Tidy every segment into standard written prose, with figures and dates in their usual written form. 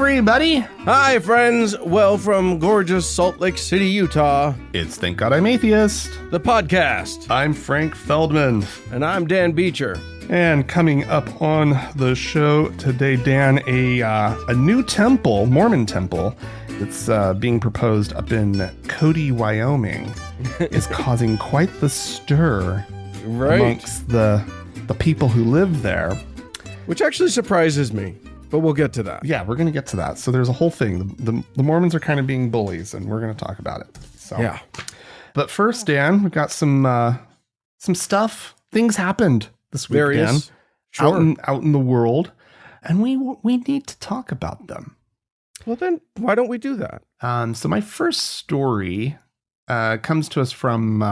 everybody. Hi, friends. Well, from gorgeous Salt Lake City, Utah, It's Thank God I'm Atheist. the podcast. I'm Frank Feldman. And I'm Dan Beecher. And coming up on the show today, Dan, a new temple, Mormon temple, that's being proposed up in Cody, Wyoming, is causing quite the stir amongst the people who live there. Which actually surprises me, but we'll get to that. Yeah, we're going to get to that. So there's a whole thing. The Mormons are kind of being bullies, and we're going to talk about it. So, Yeah. But first, Dan, we've got some stuff. Things happened this week, Various. Dan, Sure. out in the world, and we need to talk about them. Well, then, why don't we do that? So my first story comes to us from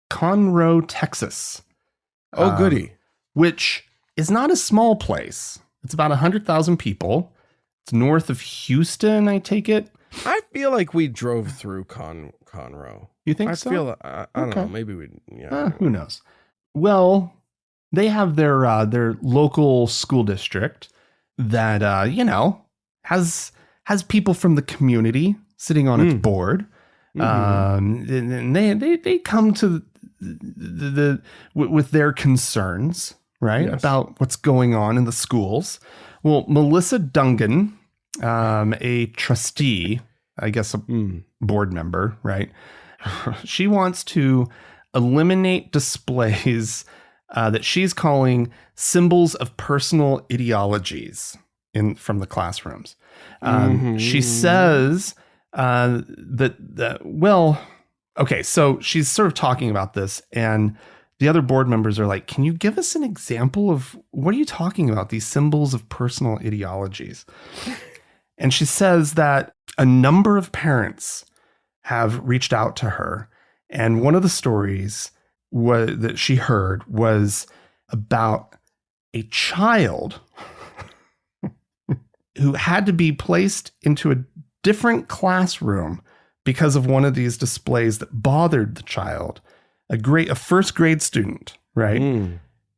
Conroe, Texas. Oh, goody. Which is not a small place. It's about 100,000 people. It's north of Houston, I take it. I feel like we drove through Conroe. You think I so? feel, I don't Okay. know, maybe we, yeah. Who knows? Well, they have their local school district that, has people from the community sitting on its board. And they come to with their concerns, right? Yes. About what's going on in the schools. Well, Melissa Dungan, a trustee, I guess a board member, right? She wants to eliminate displays that she's calling symbols of personal ideologies from the classrooms. She says okay, so she's sort of talking about this, and the other board members are like, can you give us an example of what are you talking about, these symbols of personal ideologies? And she says that a number of parents have reached out to her, and one of the stories that she heard was about a child who had to be placed into a different classroom because of one of these displays that bothered the child, a first grade student, right?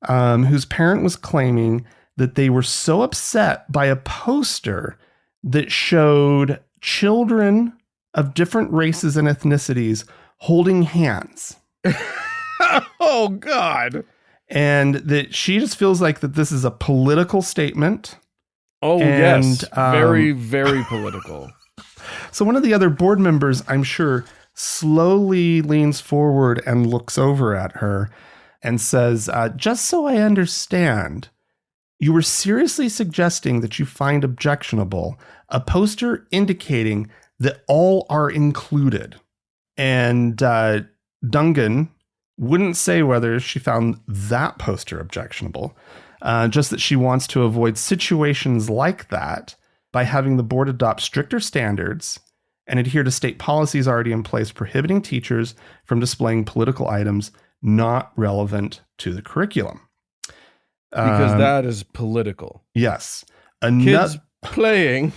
Whose parent was claiming that they were so upset by a poster that showed children of different races and ethnicities holding hands. Oh, God. And that she just feels like that this is a political statement. Oh, And, yes. Very, very political. So one of the other board members, I'm sure, slowly leans forward and looks over at her and says, just so I understand, you were seriously suggesting that you find objectionable a poster indicating that all are included. And Dungan wouldn't say whether she found that poster objectionable, just that she wants to avoid situations like that by having the board adopt stricter standards and adhere to state policies already in place prohibiting teachers from displaying political items not relevant to the curriculum. Because that is political. Yes. Kids playing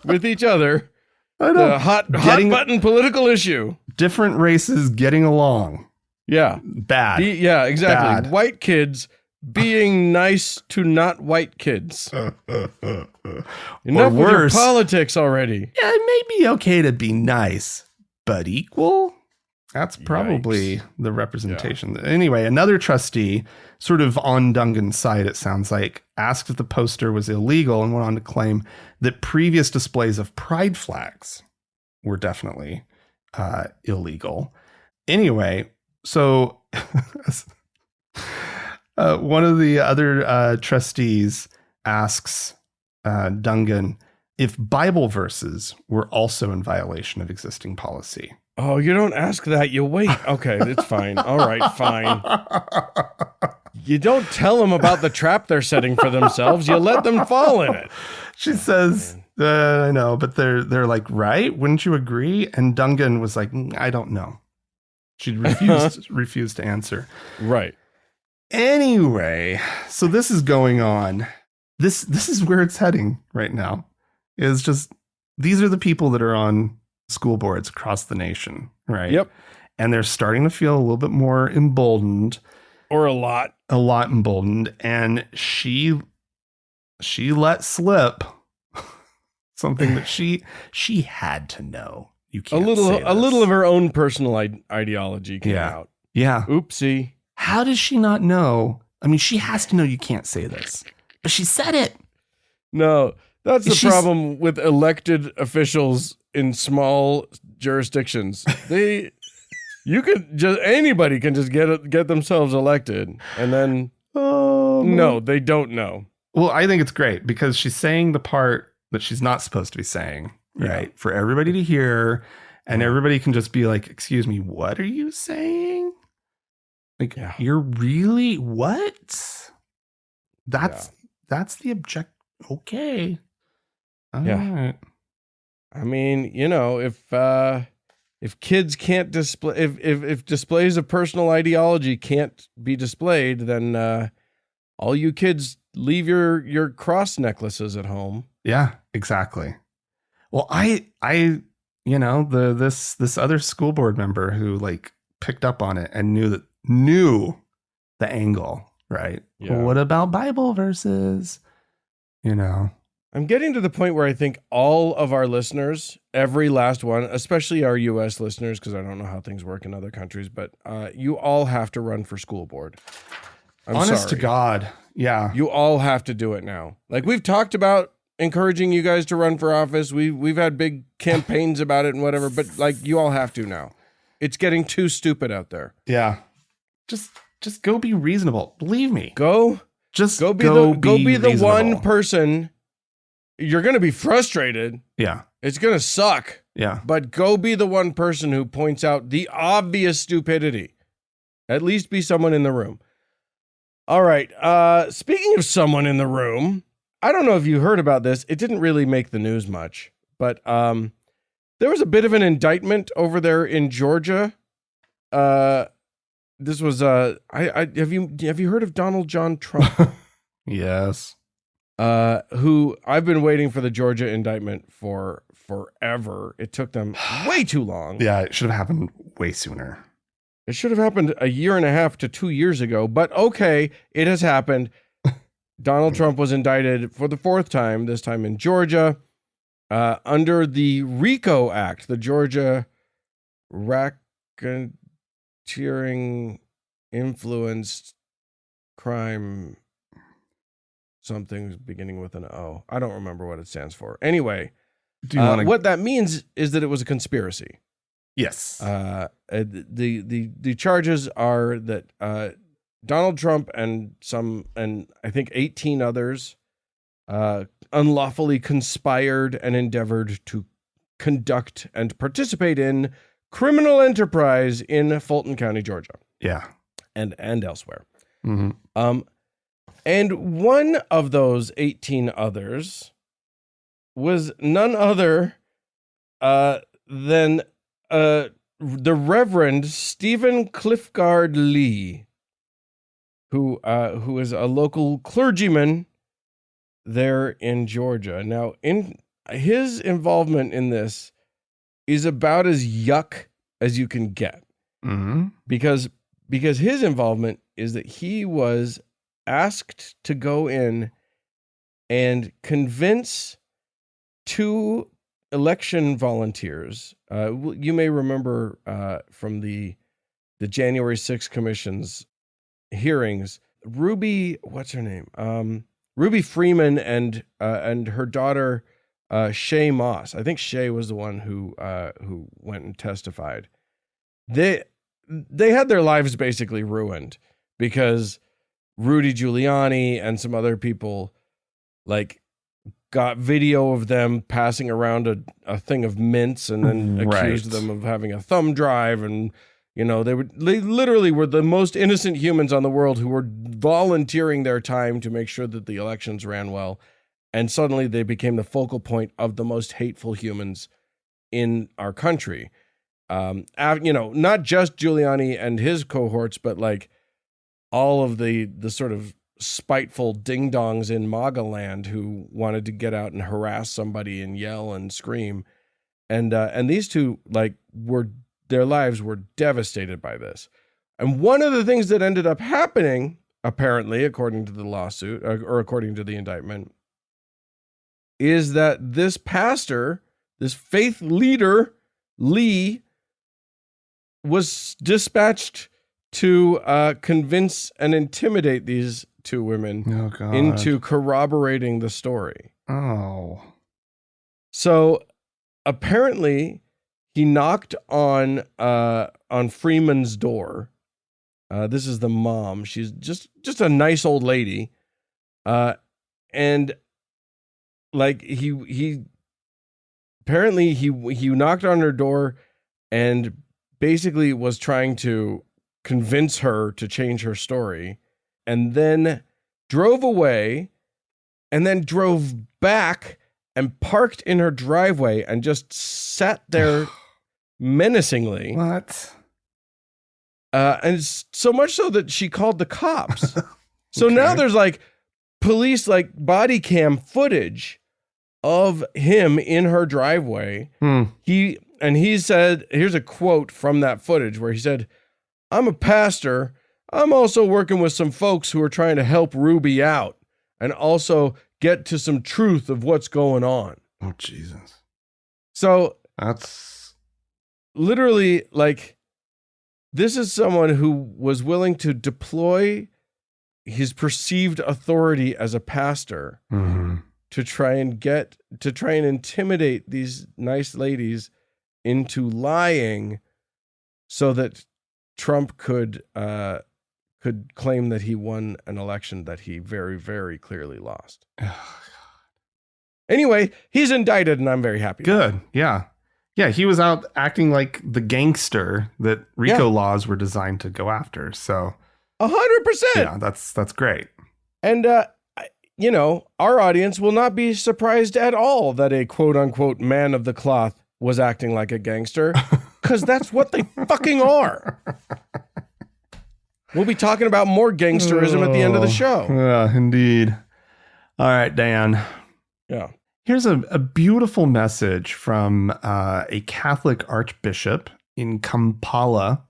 with each other. I know. The hot button political issue. Different races getting along. Yeah. Bad. Yeah, exactly. Bad. White kids being nice to not white kids. Enough with your politics already. Yeah, it may be okay to be nice, but equal? That's probably the representation. Yeah. Anyway, another trustee, sort of on Dungan's side, it sounds like, asked if the poster was illegal and went on to claim that previous displays of pride flags were definitely illegal. Anyway, so one of the other trustees asks Dungan if Bible verses were also in violation of existing policy. Oh, you don't ask that. You wait. Okay, it's fine. All right, fine. You don't tell them about the trap they're setting for themselves. You let them fall in it. She says, I know, but they're like, right? Wouldn't you agree? And Dungan was like, I don't know. She refused to answer. Right. Anyway, so this is going on. This is where it's heading right now. Is just these are the people that are on school boards across the nation, right? Yep. And they're starting to feel a little bit more emboldened. Or a lot emboldened. And she let slip something that she had to know. You A can't little say a this. little of her own personal ideology came Yeah. out. Yeah. Oopsie. How does she not know? I mean, she has to know you can't say this, but she said it. No, that's the She's- problem with elected officials in small jurisdictions. Anybody can just get themselves elected, and then no, they don't know. Well, I think it's great because she's saying the part that she's not supposed to be saying, right? For everybody to hear, and everybody can just be like, "Excuse me, what are you saying? Like, you're really what? That's the object. Okay, all right. I mean, if kids can't display, if displays of personal ideology can't be displayed, then all you kids leave your cross necklaces at home. Yeah, exactly. Well, this other school board member who like picked up on it and knew the angle, right? Yeah. What about Bible verses? I'm getting to the point where I think all of our listeners, every last one, especially our U.S. listeners, because I don't know how things work in other countries, but you all have to run for school board. Honest to God. Yeah. You all have to do it now. Like, we've talked about encouraging you guys to run for office. We've had big campaigns about it and whatever, but like, you all have to now. It's getting too stupid out there. Yeah. Just go be reasonable. Believe me. Go be the one person. You're going to be frustrated. Yeah. It's going to suck. Yeah. But go be the one person who points out the obvious stupidity. At least be someone in the room. All right. Speaking of someone in the room, I don't know if you heard about this. It didn't really make the news much, but there was a bit of an indictment over there in Georgia. This was have you heard of Donald John Trump? Yes. Who I've been waiting for the Georgia indictment for forever. It took them way too long. Yeah, it should have happened way sooner. It should have happened 1.5 to 2 years ago, but okay, it has happened. Donald Trump was indicted for the 4th time, this time in Georgia, under the RICO Act, the Georgia Racketeering Influenced Crime, something beginning with an O. I don't remember what it stands for. Anyway, what that means is that it was a conspiracy. Yes. The charges are that Donald Trump and I think 18 others unlawfully conspired and endeavored to conduct and participate in criminal enterprise in Fulton County, Georgia. Yeah. And elsewhere. Mm-hmm. And one of those 18 others was none other than the Reverend Stephen Cliffgard Lee, who is a local clergyman there in Georgia. Now, in his involvement in this is about as yuck as you can get, because his involvement is that he was asked to go in and convince 2 election volunteers. You may remember from the January 6th Commission's hearings, what's her name? Ruby Freeman and her daughter Shay Moss. I think Shay was the one who went and testified. They had their lives basically ruined because Rudy Giuliani and some other people like got video of them passing around a thing of mints and then accused them of having a thumb drive. And, they literally were the most innocent humans on the world who were volunteering their time to make sure that the elections ran well. And suddenly they became the focal point of the most hateful humans in our country. Not just Giuliani and his cohorts, but like all of the sort of spiteful ding-dongs in MAGA land who wanted to get out and harass somebody and yell and scream. And these 2, their lives were devastated by this. And one of the things that ended up happening, apparently, according to the lawsuit, or according to the indictment, is that this pastor, this faith leader, Lee, was dispatched to convince and intimidate these two women into corroborating the story. Oh. So apparently he knocked on Freeman's door. This is the mom. She's just a nice old lady. And like he apparently he knocked on her door and basically was trying to convince her to change her story, and then drove away, and then drove back and parked in her driveway and just sat there menacingly. What? And so much so that she called the cops. So now there's like police like body cam footage of him in her driveway. He said, here's a quote from that footage where he said, "I'm a pastor. I'm also working with some folks who are trying to help Ruby out and also get to some truth of what's going on." Oh, Jesus. So That's literally like, this is someone who was willing to deploy his perceived authority as a pastor to try and intimidate these nice ladies into lying so that Trump could claim that he won an election that he very, very clearly lost. Anyway, he's indicted, and I'm very happy. good. Yeah. Yeah, he was out acting like the gangster that RICO laws were designed to go after. So 100%. yeah, that's great. And, our audience will not be surprised at all that a quote unquote man of the cloth was acting like a gangster, because that's what they fucking are. We'll be talking about more gangsterism at the end of the show. Yeah, indeed. All right, Dan. Yeah. Here's a beautiful message from a Catholic archbishop in Kampala,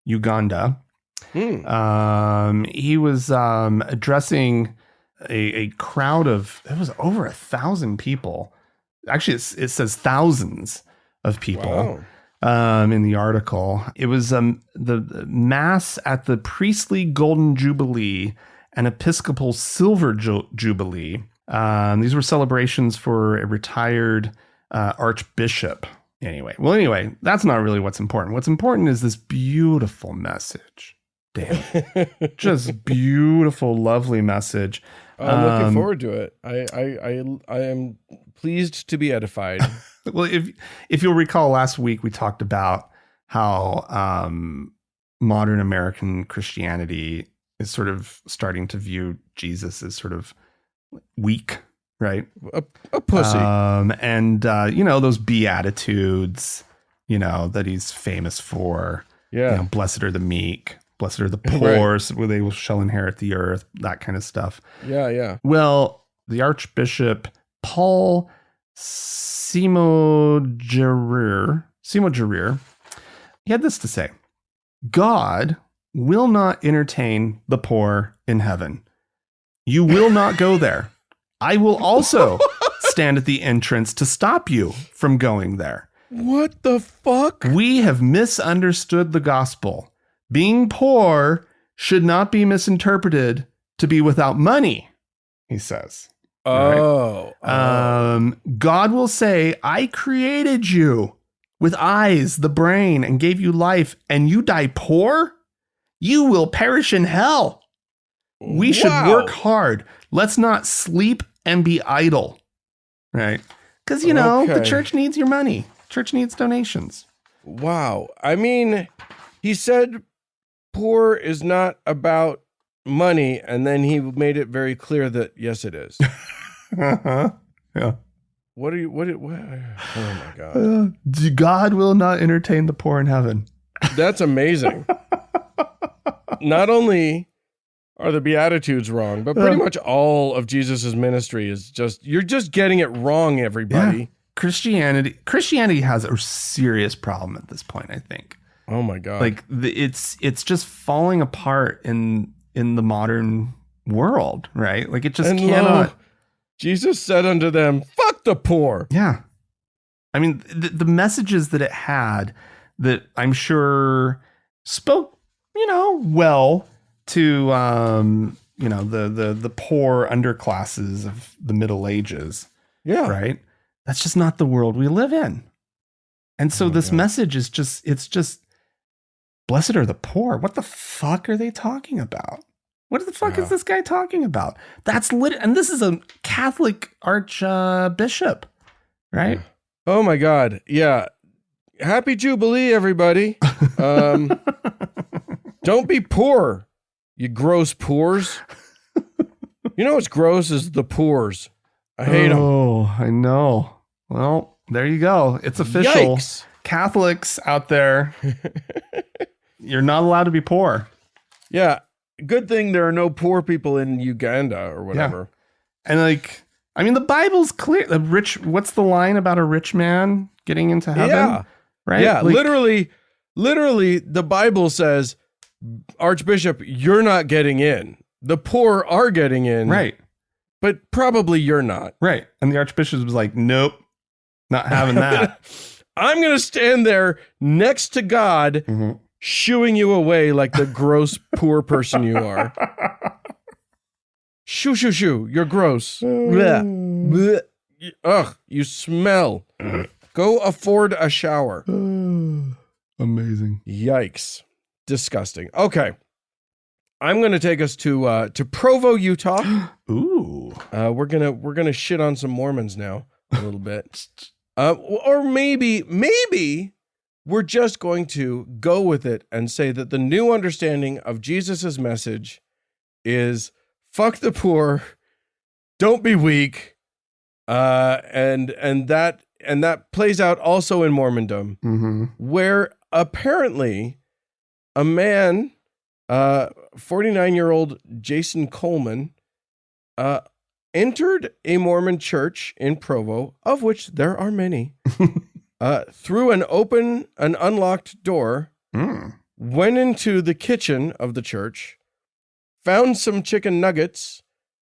Uganda. He was addressing a crowd of, it was over 1,000 people. Actually, it says thousands of people in the article. It was the Mass at the Priestly Golden Jubilee and Episcopal Silver Jubilee. These were celebrations for a retired archbishop. Anyway, that's not really what's important. What's important is this beautiful message. Damn. Just beautiful, lovely message. I'm looking forward to it. I am pleased to be edified. Well, if you'll recall, last week we talked about how modern American Christianity is sort of starting to view Jesus as sort of weak, right? A pussy. And those Beatitudes, that he's famous for. Yeah. Blessed are the meek, blessed are the poor, so they will shall inherit the earth, that kind of stuff. Yeah. Well, the Archbishop Paul Simo-Jarir, he had this to say: God will not entertain the poor in heaven. You will not go there. I will also stand at the entrance to stop you from going there. What the fuck? We have misunderstood the gospel. Being poor should not be misinterpreted to be without money, he says. Oh. God will say, I created you with eyes, the brain, and gave you life, and you die poor? You will perish in hell. We should work hard. Let's not sleep and be idle. Right? Because, the church needs your money. Church needs donations. Wow. I mean, he said poor is not about money, and then he made it very clear that, yes, it is. Yeah. What? Oh my God. God will not entertain the poor in heaven. That's amazing. Not only are the Beatitudes wrong, but pretty much all of Jesus's ministry is you're just getting it wrong, everybody. Yeah. Christianity has a serious problem at this point, I think. Oh my God. Like it's just falling apart in the modern world, right? Like it just cannot. Jesus said unto them, fuck Fuck the poor. Yeah. I mean, the messages that it had that I'm sure spoke, well to, the poor underclasses of the Middle Ages. Yeah. Right. That's just not the world we live in. And so this message is it's just, blessed are the poor. What the fuck are they talking about? What the fuck is this guy talking about? That's and this is a Catholic archbishop, right? Oh my God. Yeah. Happy Jubilee, everybody. Don't be poor, you gross poors. You know what's gross is the poors. I hate them. Oh, I know. Well, there you go. It's official. Yikes. Catholics out there, you're not allowed to be poor. Yeah. Good thing there are no poor people in Uganda or whatever. Yeah. And the Bible's clear. What's the line about a rich man getting into heaven? Yeah. Right? Yeah. Literally, the Bible says, Archbishop, you're not getting in. The poor are getting in. Right. But probably you're not. Right. And the Archbishop was like, nope, not having that. I'm going to stand there next to God, shooing you away like the gross poor person you are. Shoo, shoo, shoo. You're gross. Blech. Blech. Ugh, you smell. Go afford a shower. Amazing. Yikes. Disgusting. Okay. I'm going to take us to Provo, Utah. Ooh. We're gonna shit on some Mormons now a little bit. Or maybe we're just going to go with it and say that the new understanding of Jesus's message is fuck the poor, don't be weak, and that plays out also in Mormondom, where apparently a man, 49-year-old Jason Coleman, entered a Mormon church in Provo, of which there are many, through an unlocked door, went into the kitchen of the church, found some chicken nuggets,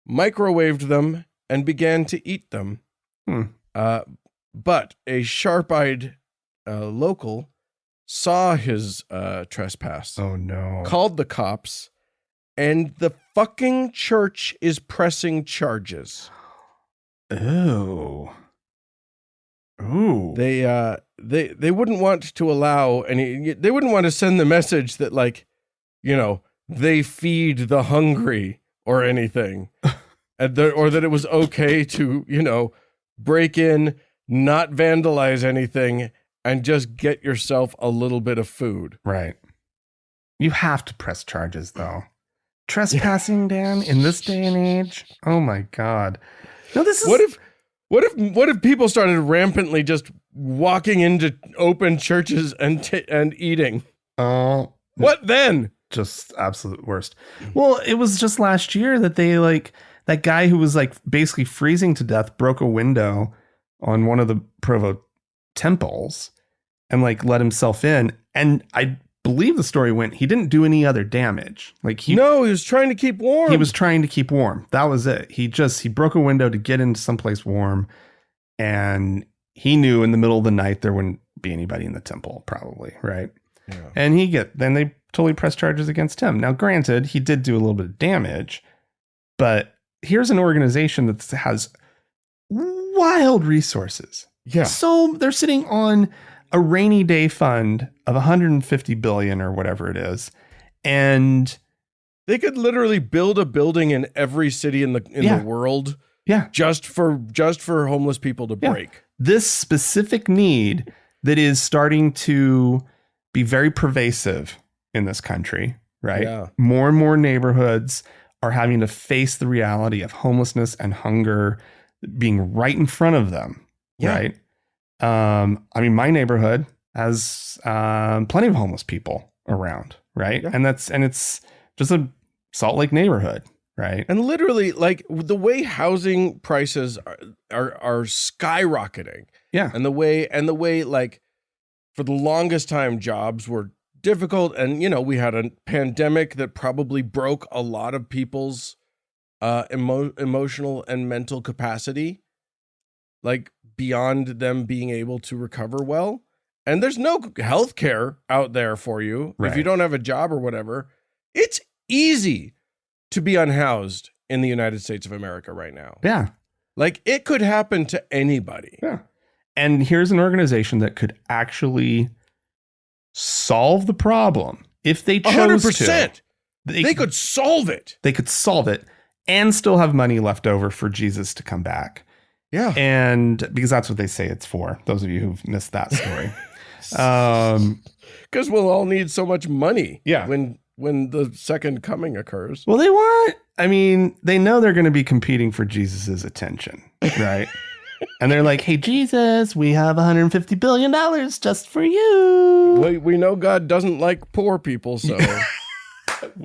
microwaved them, and began to eat them. But a sharp-eyed local saw his trespass. Oh, no. Called the cops, and the fucking church is pressing charges. Oh. Ooh. They wouldn't want to allow any. They wouldn't want to send the message that, like, they feed the hungry or anything, or that it was okay to break in, not vandalize anything, and just get yourself a little bit of food. Right. You have to press charges, though. Trespassing, Dan, in this day and age. Oh my God. No, this is. What if people started rampantly just walking into open churches and eating? Oh. What then? Just absolute worst. Well, it was just last year that they that guy who was basically freezing to death broke a window on one of the Provo temples and let himself in. And I believe the story went, he didn't do any other damage. He was trying to keep warm. He was trying to keep warm. That was it. He broke a window to get into someplace warm. And he knew in the middle of the night there wouldn't be anybody in the temple, probably. Right. Yeah. And then they totally pressed charges against him. Now, granted, he did do a little bit of damage, but here's an organization that has wild resources. Yeah. So they're sitting on a rainy day fund of 150 billion or whatever it is. And they could literally build a building in every city in the world. Yeah. Just for homeless people to break. This specific need that is starting to be very pervasive in this country, right? Yeah. More and more neighborhoods are having to face the reality of homelessness and hunger being right in front of them. Yeah. Right. My neighborhood has plenty of homeless people around, right? Yeah. And it's just a Salt Lake neighborhood, right? And literally, the way housing prices are skyrocketing. Yeah. And the way for the longest time jobs were difficult, and we had a pandemic that probably broke a lot of people's emotional and mental capacity. like beyond them being able to recover well. And there's no health care out there for you if you don't have a job or whatever. It's easy to be unhoused in the United States of America right now. Yeah. Like it could happen to anybody. Yeah. And here's an organization that could actually solve the problem if they chose 100%. to. They could solve it. They could solve it and still have money left over for Jesus to come back. Yeah. And because that's what they say it's for, those of you who've missed that story. Because we'll all need so much money when the second coming occurs. Well, they know they're going to be competing for Jesus's attention, right? And they're like, hey, Jesus, we have $150 billion just for you. We know God doesn't like poor people, so.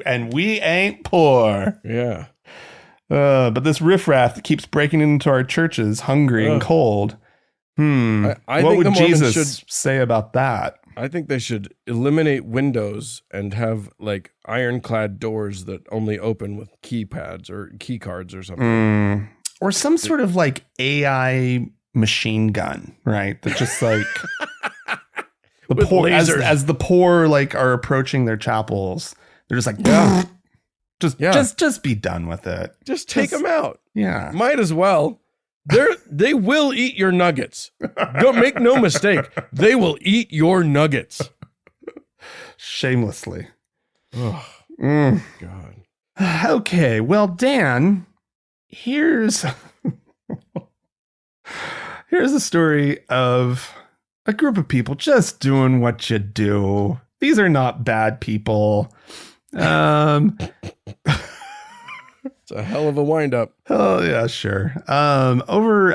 And we ain't poor. Yeah. But this riffraff that keeps breaking into our churches, hungry and cold. I what think would Jesus say about that? I think they should eliminate windows and have like ironclad doors that only open with keypads or key cards or something. Or some sort of like AI machine gun, right? That just like the With poor lasers. as the poor like are approaching their chapels, they're just like just be done with it. Just take them out. Yeah. Might as well. They will eat your nuggets. Don't make no mistake. They will eat your nuggets. Shamelessly. Oh, God. Okay. Well, Dan, here's a story of a group of people just doing what you do. These are not bad people. It's a hell of a wind-up. Oh, yeah, sure. Over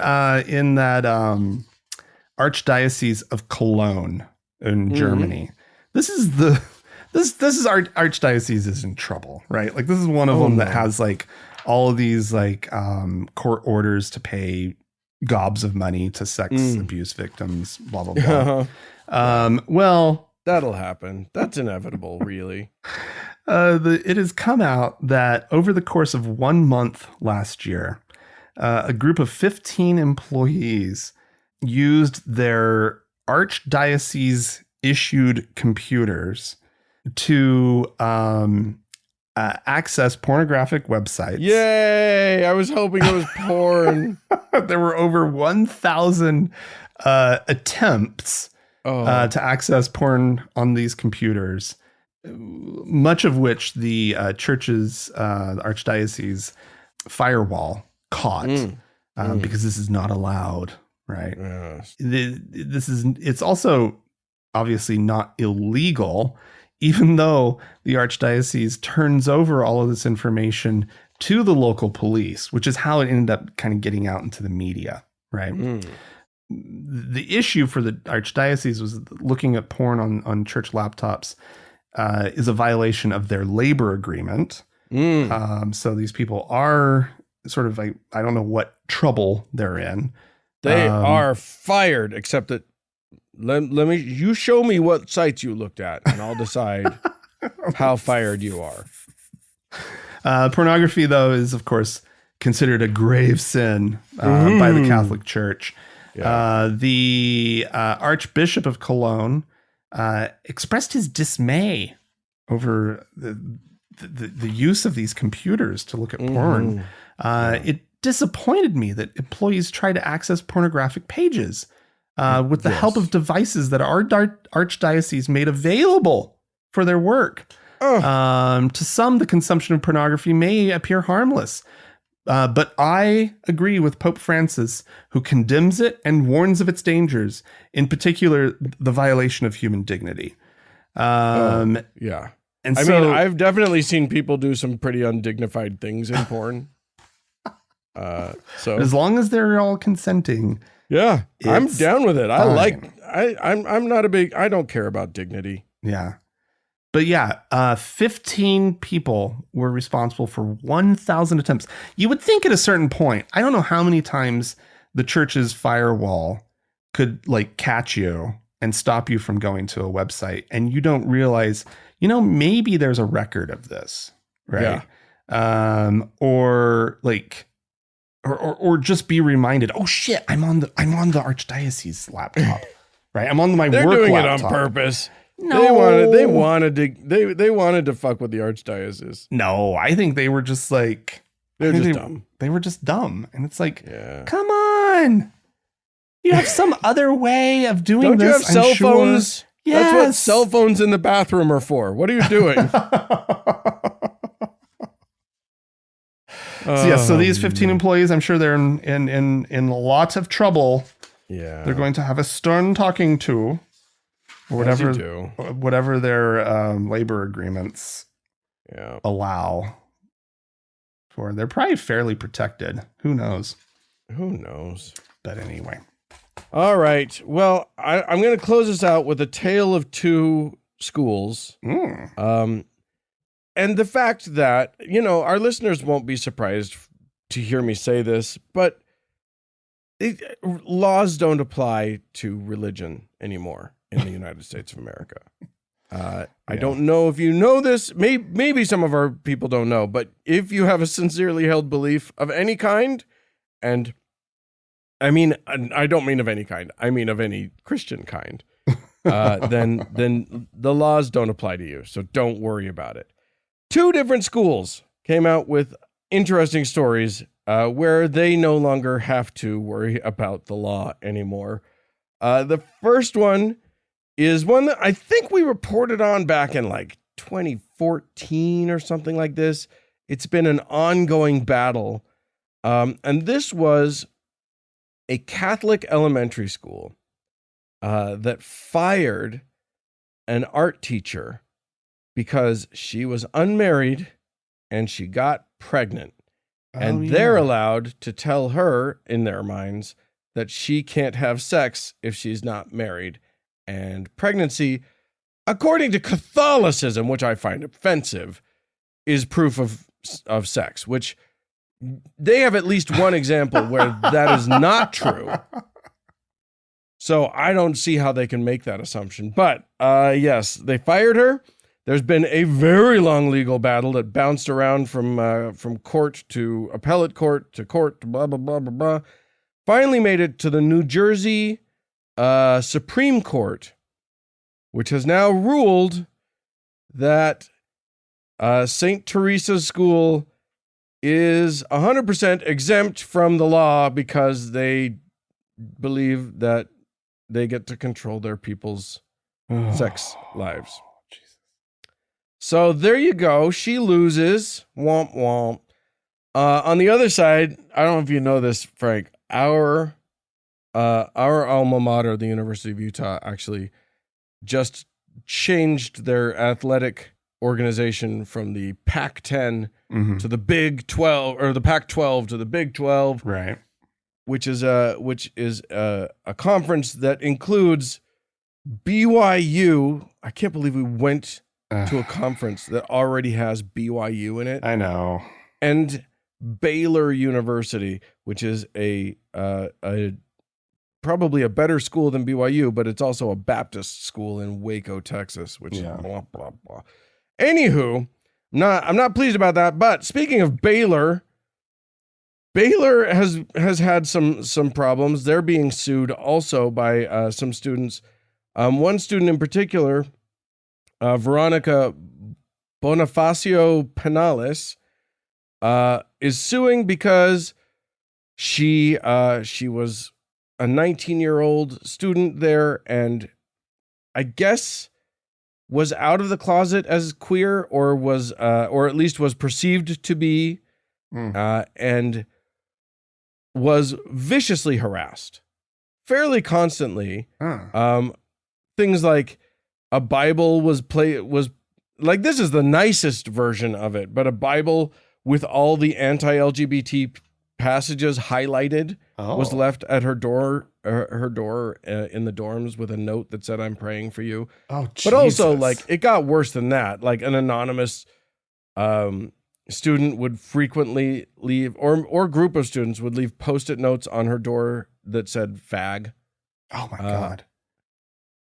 in that Archdiocese of Cologne in Germany, this is our Archdiocese is in trouble, right? Like this is one of them that has like all of these like court orders to pay gobs of money to sex abuse victims, blah, blah, blah. Well, that'll happen. That's inevitable, really. It has come out that over the course of 1 month last year, a group of 15 employees used their archdiocese issued computers to access pornographic websites. Yay! I was hoping it was porn. There were over 1,000 attempts to access porn on these computers. Much of which the church's archdiocese firewall caught because this is not allowed, right? Yes. It's also obviously not illegal, even though the archdiocese turns over all of this information to the local police, which is how it ended up kind of getting out into the media, right? The issue for the archdiocese was looking at porn on church laptops is a violation of their labor agreement. So these people are sort of like, I don't know what trouble they're in. They are fired, except that you show me what sites you looked at and I'll decide how fired you are. Pornography, though, is of considered a grave sin by the Catholic Church. Yeah. The Archbishop of Cologne expressed his dismay over the use of these computers to look at porn. It disappointed me that employees try to access pornographic pages with the help of devices that our archdiocese made available for their work. To some, the consumption of pornography may appear harmless. But I agree with Pope Francis, who condemns it and warns of its dangers, in particular, the violation of human dignity. Yeah. And I mean, I've definitely seen people do some pretty undignified things in porn. So as long as they're all consenting. Yeah, I'm down with it. Fine. I'm not I don't care about dignity. Yeah. But yeah, 15 people were responsible for 1,000 attempts. You would think at a certain point, I don't know how many times the church's firewall could like catch you and stop you from going to a website. And you don't realize, maybe there's a record of this, right? Yeah. Or or just be reminded, oh shit, I'm on the archdiocese laptop, right? I'm on my They're work doing laptop. it on purpose. No, They wanted to fuck with the archdiocese. No, I think they were just like Dumb. They were just dumb, and it's like, Yeah. come on, you have some other way of doing Don't this. you have cell sure. phones? Yes. That's what cell phones in the bathroom are for. What are you doing? So these 15 employees, I'm sure they're in lots of trouble. Yeah. They're going to have a stern talking to, or whatever their labor agreements allow for. They're probably fairly protected. Who knows? But anyway. All right. Well, I'm going to close this out with a tale of two schools. And the fact that, our listeners won't be surprised to hear me say this, but laws don't apply to religion anymore in the United States of America. I don't know if you know this. Maybe some of our people don't know, but if you have a sincerely held belief of any kind, and I mean, I don't mean of any kind, I mean of any Christian kind, then the laws don't apply to you. So don't worry about it. Two different schools came out with interesting stories where they no longer have to worry about the law anymore. The first one is one that I think we reported on back in like 2014 or something like this. It's been an ongoing battle. And this was a Catholic elementary school that fired an art teacher because she was unmarried and she got pregnant. And they're allowed to tell her, in their minds, that she can't have sex if she's not married. And pregnancy, according to Catholicism, which I find offensive, is proof of sex, which they have at least one example where that is not true. So I don't see how they can make that assumption. But yes, they fired her. There's been a very long legal battle that bounced around from court to appellate court to blah, blah, blah, blah, blah. Finally made it to the New Jersey Supreme Court, which has now ruled that St. Teresa's School is 100% exempt from the law because they believe that they get to control their people's sex lives. So there you go. She loses. Womp womp. On the other side, I don't know if you know this, Frank. Our alma mater, the University of Utah, actually just changed their athletic organization from the Pac-10 to the Big 12, or the Pac-12 to the Big 12, right? Which is a conference that includes BYU. I can't believe we went to a conference that already has BYU in it. I know. And Baylor University, which is a probably a better school than BYU, but it's also a Baptist school in Waco, Texas, which blah, blah, blah. Anywho, I'm not pleased about that. But speaking of Baylor has had some problems. They're being sued also by some students. One student in particular, Veronica Bonifacio Penales, is suing because she was a 19-year-old student there, and I guess was out of the closet as queer, or was or at least was perceived to be, and was viciously harassed fairly constantly. Things like a Bible was like, this is the nicest version of it, but a Bible with all the anti-LGBT passages highlighted was left at her door in the dorms with a note that said, "I'm praying for you." But also, like, it got worse than that. Like, an anonymous student would frequently leave, or group of students would leave Post-it notes on her door that said "fag." Oh my God.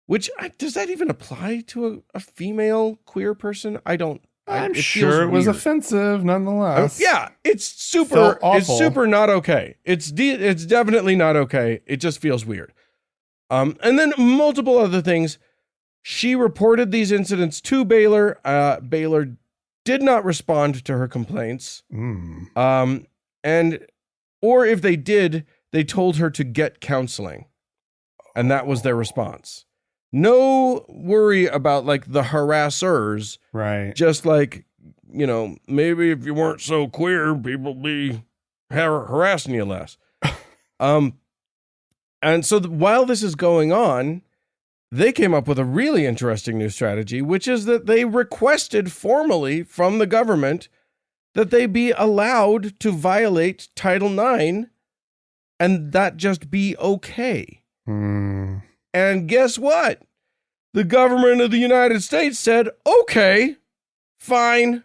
Which, does that even apply to a female queer person? I don't I'm it sure feels it was weird. offensive nonetheless. Yeah, it's Felt super. awful. It's super not okay. It's definitely not okay. It just feels weird. And then multiple other things. She reported these incidents to Baylor. Baylor did not respond to her complaints. Or if they did, they told her to get counseling, and that was their response. No worry about like the harassers, Right. just like, maybe if you weren't so queer, people be harassing you less. And so while this is going on, they came up with a really interesting new strategy, which is that they requested formally from the government that they be allowed to violate Title IX and that just be okay. And guess what? The government of the United States said, okay, fine.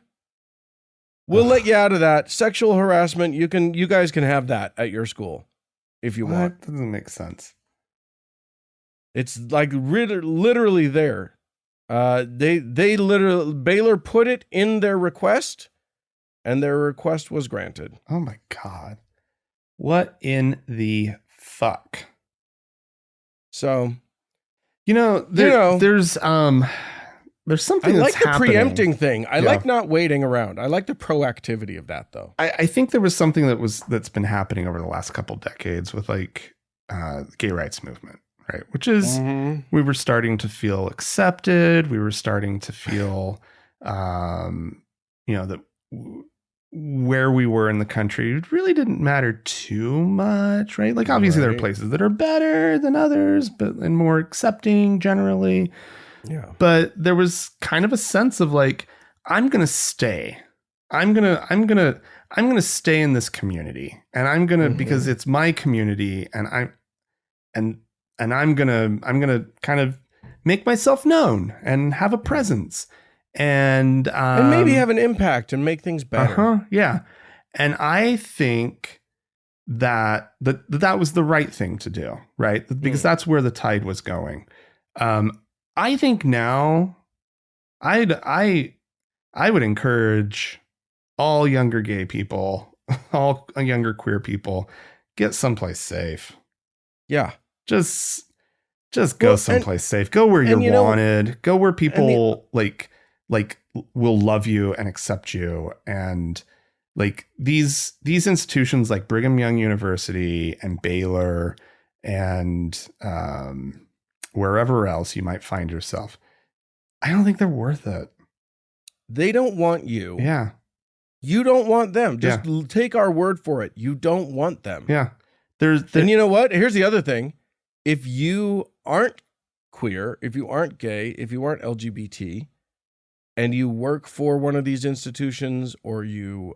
We'll let you out of that. Sexual harassment, you guys can have that at your school if you want. That doesn't make sense. It's like literally there. They literally, Baylor put it in their request, and their request was granted. Oh my God. What in the fuck? So, there's something I like that's the happening. preempting thing. I like not waiting around. I like the proactivity of that, though. I think there was something that's been happening over the last couple decades with like gay rights movement, right? Which is we were starting to feel accepted. We were starting to feel, that where we were in the country really didn't matter too much, right? Like obviously there are places that are better than others, and more accepting generally. Yeah. But there was kind of a sense of like, I'm going to stay. I'm going to stay in this community, and I'm going to, because it's my community, and I'm going to kind of make myself known and have a presence and maybe have an impact and make things better. Yeah. And I think that was the right thing to do, right? Because that's where the tide was going. I think now I would encourage all younger gay people, all younger queer people, get someplace safe. Yeah. Just go someplace safe. Go where you're wanted. Go where people like will love you and accept you. And like these institutions like Brigham Young University and Baylor and wherever else you might find yourself, I don't think they're worth it. They don't want you. Yeah. You don't want them. Just take our word for it. You don't want them. Yeah. And you know what? Here's the other thing. If you aren't queer, if you aren't gay, if you aren't LGBT, and you work for one of these institutions, or you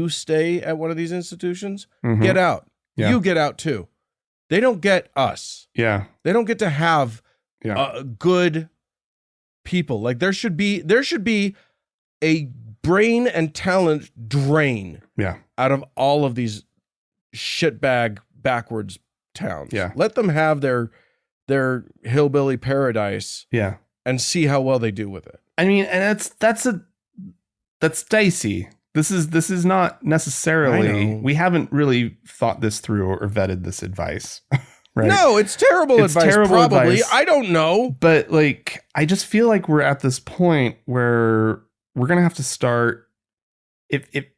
stay at one of these institutions, get out. Yeah. You get out too. They don't get us. Yeah. They don't get to have good people. Like there should be a brain and talent drain out of all of these shitbag backwards towns. Yeah. Let them have their hillbilly paradise. Yeah. And see how well they do with it. I mean, and that's dicey. This is not necessarily, we haven't really thought this through or vetted this advice. Right? No, it's terrible advice. Probably. I don't know. But like, I just feel like we're at this point where we're going to have to start. It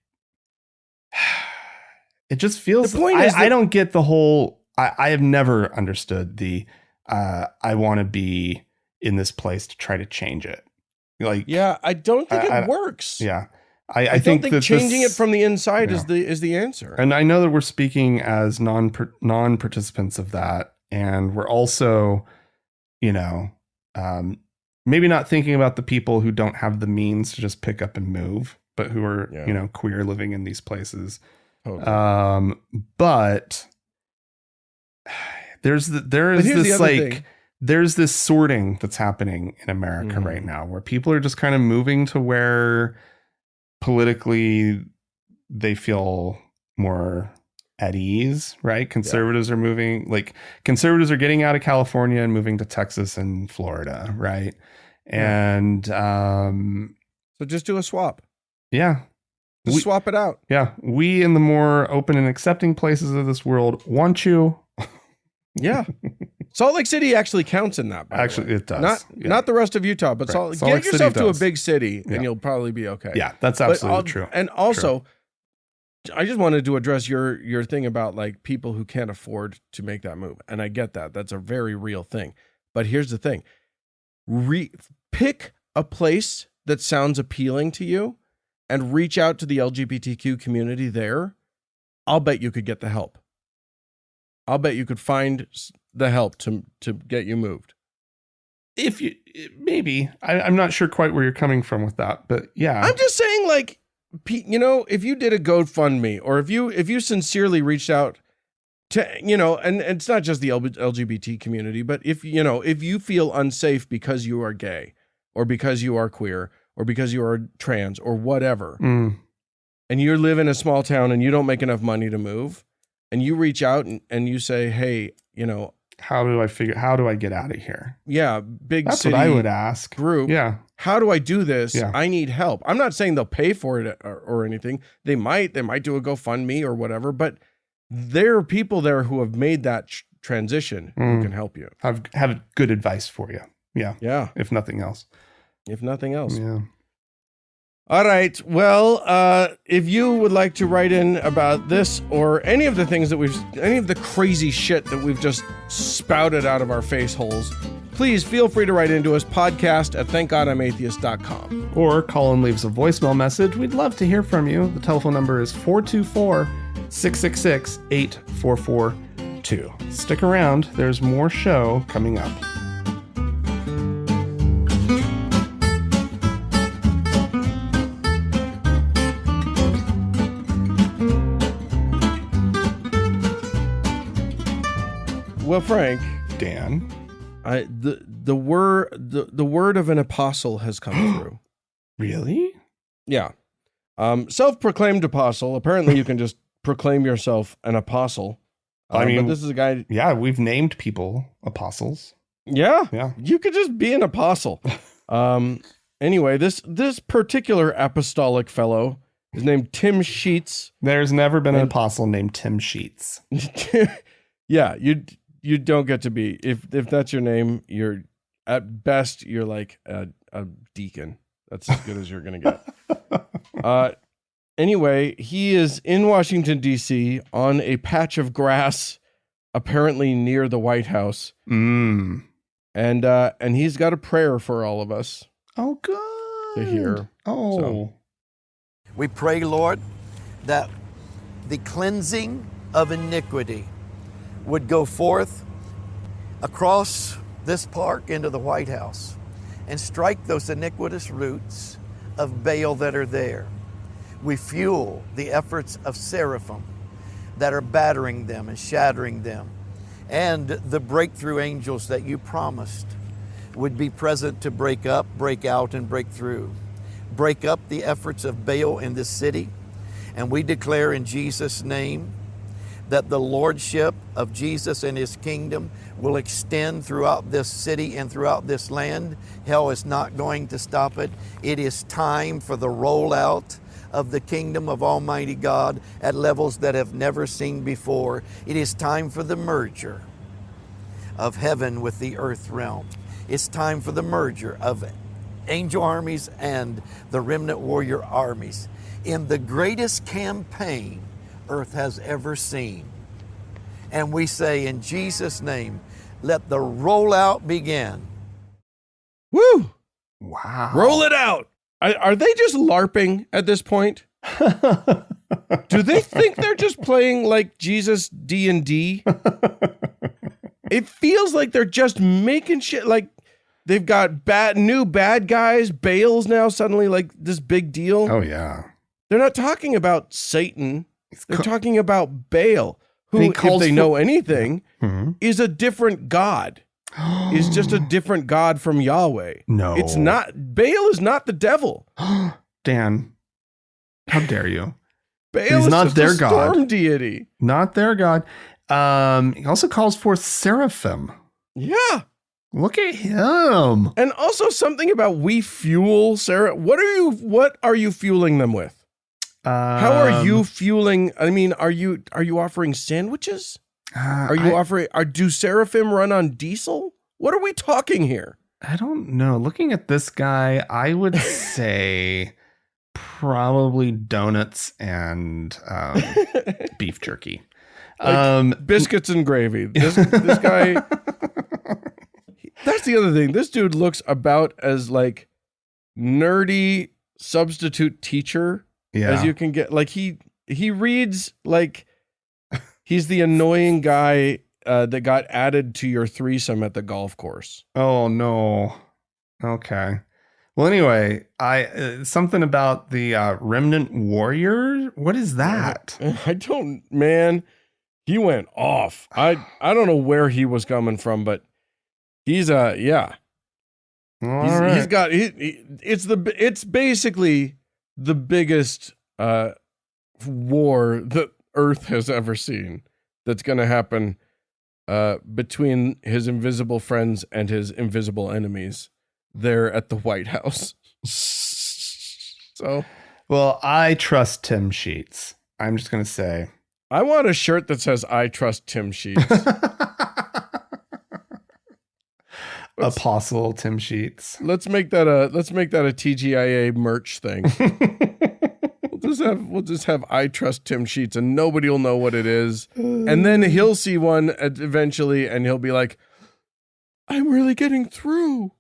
just feels, I don't get the whole, I have never understood the, I want to be in this place to try to change it. Like, yeah, I don't think it works. Yeah. I think that changing it from the inside is the answer. And I know that we're speaking as non-participants of that. And we're also, maybe not thinking about the people who don't have the means to just pick up and move, but who are, queer living in these places. Totally. But there's this sorting that's happening in America right now, where people are just kind of moving to where politically they feel more at ease, right? Conservatives are moving, like conservatives are getting out of California and moving to Texas and Florida, right? And So just do a swap. Yeah. Just swap it out. Yeah. We in the more open and accepting places of this world want you. Yeah. Salt Lake City actually counts in that. Actually, it does. Not the rest of Utah, but Right. Salt Lake get yourself City to a does. big city and you'll probably be okay. Yeah, that's absolutely true. And also, I just wanted to address your thing about like people who can't afford to make that move. And I get that. That's a very real thing. But here's the thing. Pick a place that sounds appealing to you and reach out to the LGBTQ community there. I'll bet you could get the help. I'll bet you could find the help to get you moved. If you, maybe, I'm not sure quite where you're coming from with that, but yeah. I'm just saying, like, you know, if you did a GoFundMe or if you sincerely reached out to, you know, and it's not just the LGBT community, but if you feel unsafe because you are gay or because you are queer or because you are trans or whatever, and you live in a small town and you don't make enough money to move, and you reach out and you say, hey, you know, how do I get out of here? Yeah. That's city what I would ask. Group. Yeah. How do I do this? Yeah. I need help. I'm not saying they'll pay for it or anything. They might do a GoFundMe or whatever, but there are people there who have made that transition who can help you. Have good advice for you. Yeah. Yeah. If nothing else. Yeah. All right. Well, if you would like to write in about this or any of the things that any of the crazy shit that we've just spouted out of our face holes, please feel free to write into us, podcast@thankgodimatheist.com. Or call and leave us a voicemail message. We'd love to hear from you. The telephone number is 424-666-8442. Stick around. There's more show coming up. Well, Frank, Dan, the word of an apostle has come through. Really? Yeah. Self-proclaimed apostle. Apparently, you can just proclaim yourself an apostle. I mean, but this is a guy. Yeah, we've named people apostles. Yeah. Yeah. You could just be an apostle. Anyway, this particular apostolic fellow is named Tim Sheets. There's never been an apostle named Tim Sheets. Yeah, you don't get to be. If that's your name, you're at best you're like a deacon. That's as good as you're gonna get. Anyway, he is in Washington D.C. on a patch of grass, apparently near the White House. And he's got a prayer for all of us. Oh, good to hear. Oh, so. We pray, Lord, that the cleansing of iniquity would go forth across this park into the White House and strike those iniquitous roots of Baal that are there. We fuel the efforts of seraphim that are battering them and shattering them, and the breakthrough angels that you promised would be present to break up, break out, and break through. Break up the efforts of Baal in this city, and we declare in Jesus' name that the lordship of Jesus and his kingdom will extend throughout this city and throughout this land. Hell is not going to stop it. It is time for the rollout of the kingdom of Almighty God at levels that have never seen before. It is time for the merger of heaven with the earth realm. It's time for the merger of angel armies and the remnant warrior armies in the greatest campaign earth has ever seen. And we say in Jesus' name, let the rollout begin. Woo! Wow. Roll it out. Are they just LARPing at this point? Do they think they're just playing like Jesus D&D? It feels like they're just making shit like they've got new bad guys, Baal's now suddenly like this big deal. Oh, yeah. They're not talking about Satan. They're talking about Baal, who, if they know anything, is a different god. Is just a different god from Yahweh. No. It's not. Baal is not the devil. Dan, how dare you? Baal He's is not just their a god. storm deity. Not their god. He also calls forth seraphim. Yeah. Look at him. And also something about we fuel, Sarah. What are you fueling them with? How are you fueling? I mean, are you offering sandwiches? Are you offering? Do Seraphim run on diesel? What are we talking here? I don't know. Looking at this guy, I would say probably donuts and beef jerky, biscuits and gravy. This guy. That's the other thing. This dude looks about as like nerdy substitute teacher as you can get. Like he reads like he's the annoying guy that got added to your threesome at the golf course. Oh no. Okay. Well, anyway, something about the remnant warrior. What is that? I don't, man. He went off. I don't know where he was coming from, but he's yeah. Right. He's got it's basically the biggest war that Earth has ever seen. That's going to happen between his invisible friends and his invisible enemies there at the White House. So, well, I trust Tim Sheets. I'm just going to say. I want a shirt that says "I trust Tim Sheets." Apostle Tim Sheets. Let's make that a TGIA merch thing. We'll just have "I trust Tim Sheets" and nobody will know what it is. And then he'll see one eventually and he'll be like, "I'm really getting through.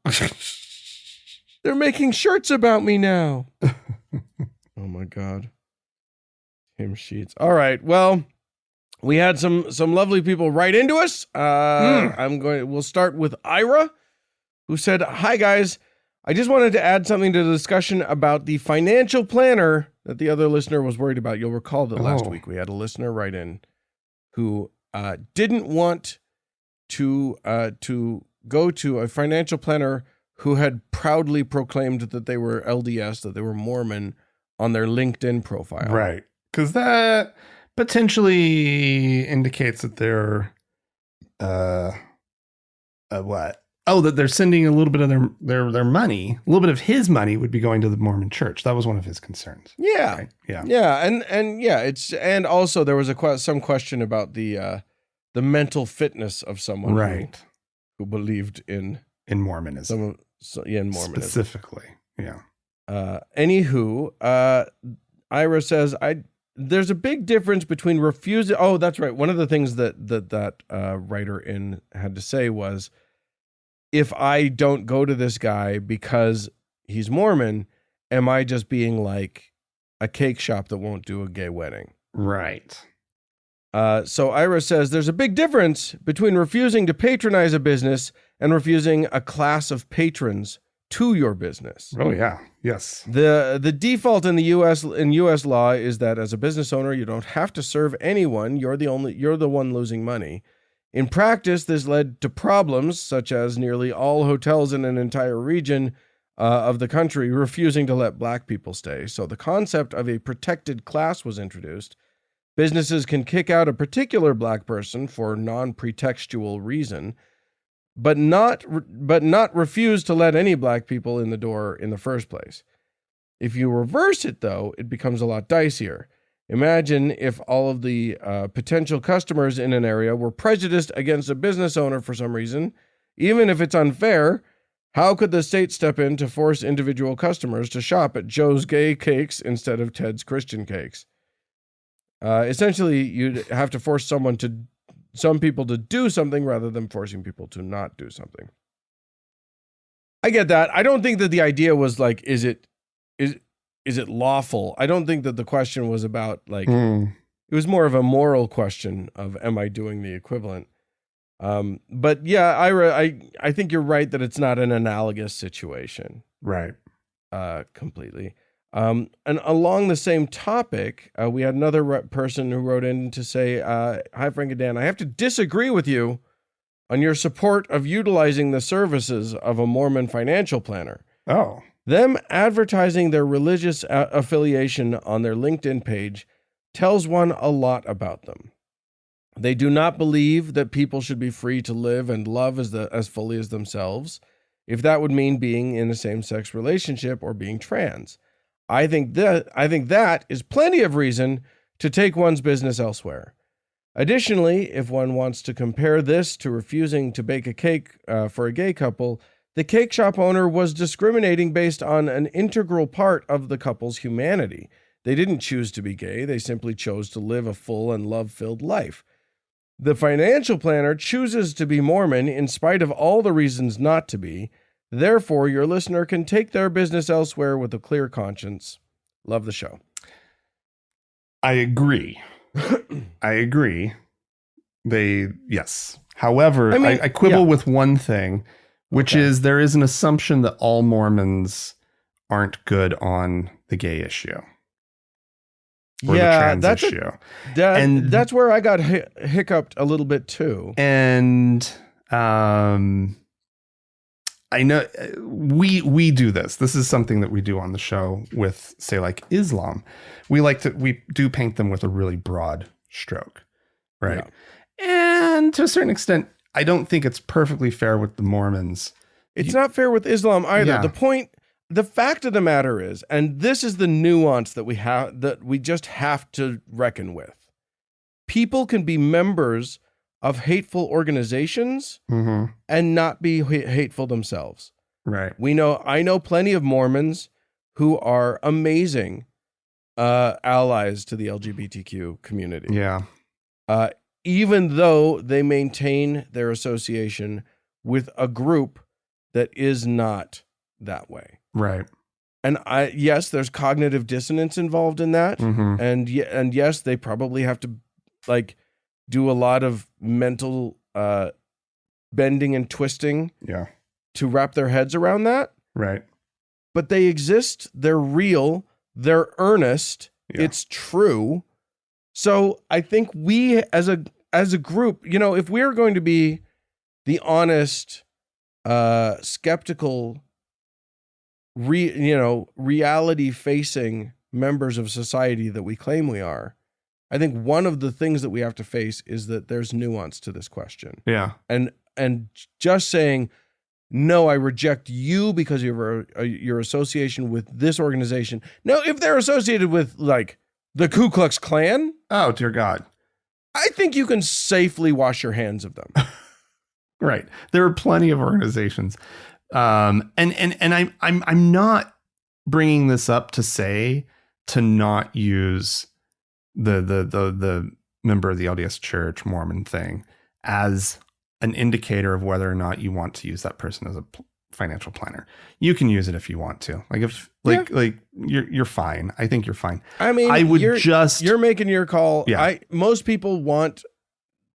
They're making shirts about me now." Oh my God. Tim Sheets. All right. Well, we had some lovely people write into us. We'll start with Ira, who said, "Hi guys. I just wanted to add something to the discussion about the financial planner that the other listener was worried about." You'll recall that last week we had a listener write in who didn't want to go to a financial planner who had proudly proclaimed that they were LDS, that they were Mormon on their LinkedIn profile. Right. Because that potentially indicates that they're what? Oh, that they're sending a little bit of their money, a little bit of his money would be going to the Mormon Church. That was one of his concerns. Yeah. Right? Yeah. Yeah. And yeah, and also there was some question about the mental fitness of someone who believed in Mormonism. In Mormonism. Specifically. Yeah. Anywho, Ira says, there's a big difference between refusing. Oh, that's right. One of the things that writer had to say was, if I don't go to this guy because he's Mormon, am I just being like a cake shop that won't do a gay wedding? Right. So Ira says there's a big difference between refusing to patronize a business and refusing a class of patrons to your business. Oh yeah. Yes. The default in the US law is that as a business owner, you don't have to serve anyone. You're the one losing money. In practice, this led to problems such as nearly all hotels in an entire region of the country refusing to let black people stay. So the concept of a protected class was introduced. Businesses can kick out a particular black person for non-pretextual reason, but not refuse to let any black people in the door in the first place. If you reverse it, though, it becomes a lot dicier. Imagine if all of the potential customers in an area were prejudiced against a business owner for some reason. Even if it's unfair, how could the state step in to force individual customers to shop at Joe's Gay Cakes instead of Ted's Christian Cakes? Essentially, you'd have to force some people to do something rather than forcing people to not do something. I get that. I don't think that the idea was like, is it lawful? I don't think that the question was about like, it was more of a moral question of, am I doing the equivalent? But yeah, Ira, I think you're right that it's not an analogous situation. Right. Completely. And along the same topic, we had another person who wrote in to say, hi, Frank and Dan, I have to disagree with you on your support of utilizing the services of a Mormon financial planner. Oh. Them advertising their religious affiliation on their LinkedIn page tells one a lot about them. They do not believe that people should be free to live and love as fully as themselves, if that would mean being in a same-sex relationship or being trans. I think that is plenty of reason to take one's business elsewhere. Additionally, if one wants to compare this to refusing to bake a cake for a gay couple, the cake shop owner was discriminating based on an integral part of the couple's humanity. They didn't choose to be gay. They simply chose to live a full and love-filled life. The financial planner chooses to be Mormon in spite of all the reasons not to be. Therefore, your listener can take their business elsewhere with a clear conscience. Love the show. I agree. I agree. Yes. However, I quibble with one thing, which is there is an assumption that all Mormons aren't good on the gay issue. Or the trans issue. That's where I got hiccuped a little bit too. And I know we do this. This is something that we do on the show with, say, like Islam. We do paint them with a really broad stroke, right? Yeah. And to a certain extent, I don't think it's perfectly fair with the Mormons. It's not fair with Islam either. Yeah. The fact of the matter is, and this is the nuance that we just have to reckon with. People can be members of hateful organizations and not be hateful themselves. Right. I know plenty of Mormons who are amazing allies to the LGBTQ community. Yeah. Even though they maintain their association with a group that is not that way. Right. And yes, there's cognitive dissonance involved in that. And yes, they probably have to do a lot of mental bending and twisting to wrap their heads around that. Right. But they exist, they're real, they're earnest, it's true. So I think we as a group, if we're going to be the honest, skeptical, reality facing members of society that we claim we are, I think one of the things that we have to face is that there's nuance to this question. Yeah. And just saying, no, I reject you because of your association with this organization. No, if they're associated with the Ku Klux Klan. Oh, dear God. I think you can safely wash your hands of them. Right. There are plenty of organizations. And I'm not bringing this up to say to not use the member of the LDS Church Mormon thing as an indicator of whether or not you want to use that person as a financial planner. You can use it if you want to. You're fine. I think you're fine. I mean, you're making your call. Yeah. Most people want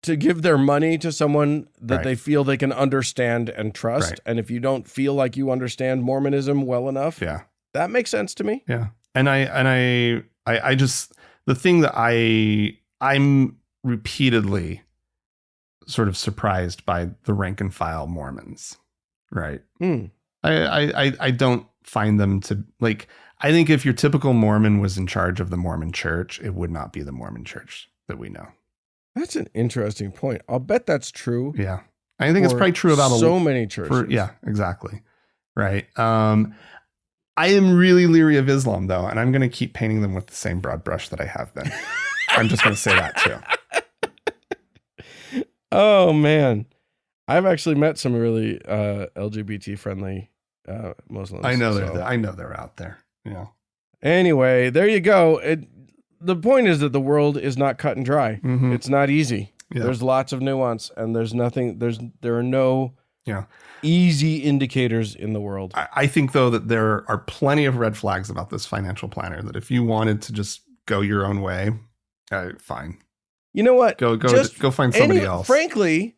to give their money to someone that they feel they can understand and trust. Right. And if you don't feel like you understand Mormonism well enough, that makes sense to me. Yeah. And I just, the thing that I'm repeatedly sort of surprised by the rank and file Mormons, right? I don't find them to I think if your typical Mormon was in charge of the Mormon Church, it would not be the Mormon Church that we know. That's an interesting point. I'll bet that's true. Yeah. I think it's probably true about so many churches. Yeah, exactly. Right. I am really leery of Islam, though, and I'm going to keep painting them with the same broad brush that I have been. I'm just going to say that, too. Oh, man. I've actually met some really LGBT-friendly Muslims. I know they're out there. Yeah. Anyway, there you go. The point is that the world is not cut and dry. It's not easy. Yeah. There's lots of nuance, and there are no easy indicators in the world. I think, though, that there are plenty of red flags about this financial planner, that if you wanted to just go your own way, fine. You know what? Go find somebody else. Frankly,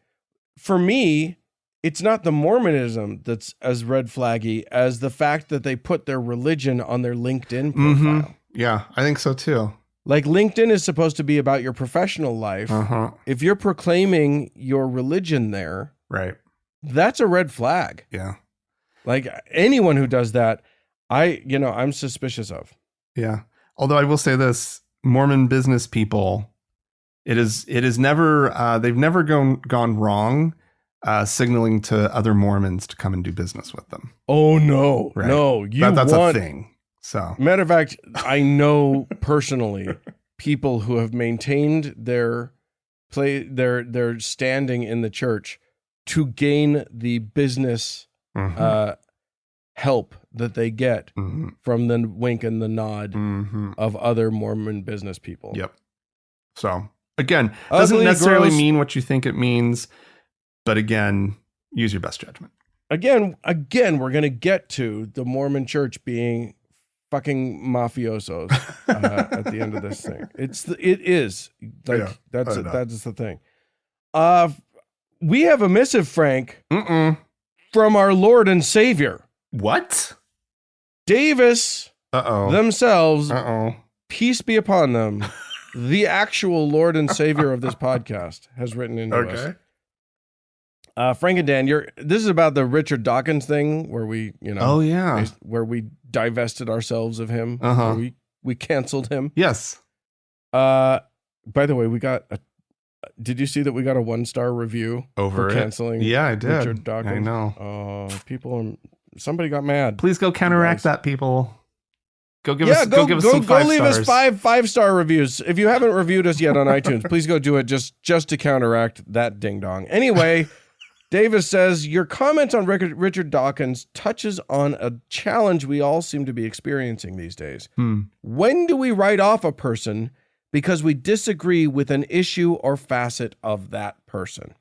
for me, it's not the Mormonism that's as red flaggy as the fact that they put their religion on their LinkedIn profile. Yeah, I think so, too. LinkedIn is supposed to be about your professional life. If you're proclaiming your religion there, right, that's a red flag. Yeah. Anyone who does that, I'm suspicious of. Yeah. Although I will say this, Mormon business people, It is never, they've never gone wrong signaling to other Mormons to come and do business with them. Oh, no. Right. No. That's a thing. So, matter of fact, I know personally people who have maintained their standing in the church to gain the business help that they get from the wink and the nod of other Mormon business people. Yep. So again, doesn't necessarily mean what you think it means, but again, use your best judgment. Again, we're going to get to the Mormon Church being fucking mafiosos at the end of this thing. It is like that's the thing. We have a missive, Frank, from our Lord and Savior. What? Davis themselves, peace be upon them, the actual Lord and Savior of this podcast, has written into us. Frank and Dan, this is about the Richard Dawkins thing where we, where we divested ourselves of him. Where we canceled him. Yes. By the way, did you see that we got a 1-star review for canceling? Yeah, I did. Richard Dawkins. I know. Somebody got mad. Please go counteract that, people. Go give us some 5 stars. Go leave us 5-star reviews. If you haven't reviewed us yet on iTunes, please go do it just to counteract that ding dong. Anyway, Davis says, your comment on Richard Dawkins touches on a challenge we all seem to be experiencing these days. When do we write off a person because we disagree with an issue or facet of that person?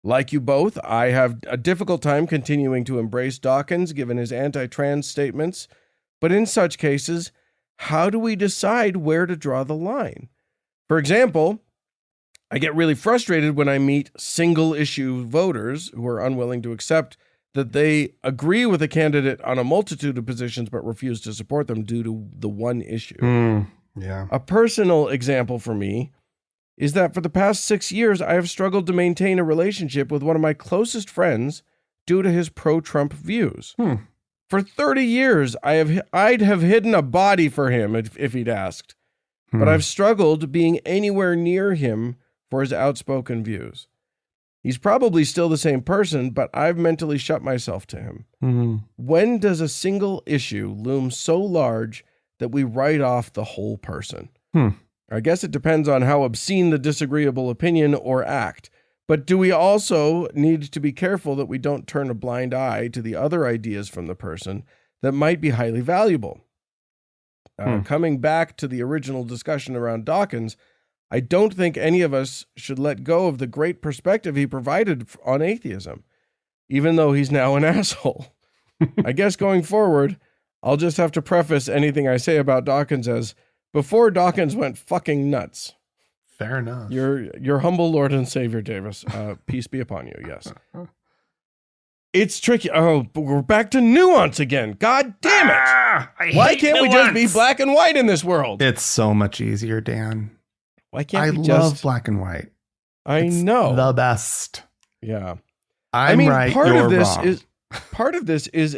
Like you both, I have a difficult time continuing to embrace Dawkins given his anti-trans statements. But in such cases, how do we decide where to draw the line? For example, I get really frustrated when I meet single-issue voters who are unwilling to accept that they agree with a candidate on a multitude of positions but refuse to support them due to the one issue. A personal example for me is that for the past 6 years, I have struggled to maintain a relationship with one of my closest friends due to his pro-Trump views. For 30 years, I'd have hidden a body for him if he'd asked, but I've struggled being anywhere near him for his outspoken views. He's probably still the same person, but I've mentally shut myself to him. When does a single issue loom so large that we write off the whole person? I guess it depends on how obscene the disagreeable opinion or act. But do we also need to be careful that we don't turn a blind eye to the other ideas from the person that might be highly valuable? Coming back to the original discussion around Dawkins, I don't think any of us should let go of the great perspective he provided on atheism, even though he's now an asshole. I guess going forward, I'll just have to preface anything I say about Dawkins as, before Dawkins went fucking nuts. Fair enough. Your humble Lord and Savior, Davis. Peace be upon you, yes. It's tricky. Oh, but we're back to nuance again. God damn it. Why can't we just be black and white in this world? It's so much easier, Dan. Why can't we love black and white. It's know. The best. Yeah. I'm right, part you're of this wrong. Part of this is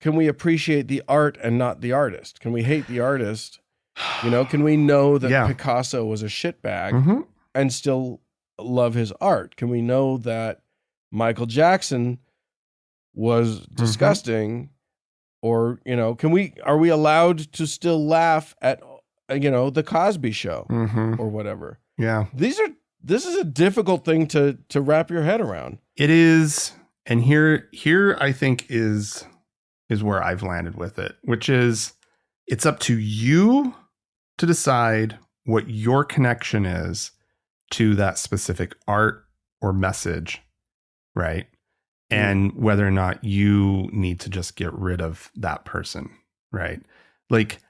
can we appreciate the art and not the artist? Can we hate the artist? Can we know that Picasso was a shitbag and still love his art? Can we know that Michael Jackson was disgusting? Or, are we allowed to still laugh at, the Cosby Show or whatever? Yeah. This is a difficult thing to wrap your head around. It is. And here I think is where I've landed with it, which is it's up to you to decide what your connection is to that specific art or message, right? And whether or not you need to just get rid of that person, right? Like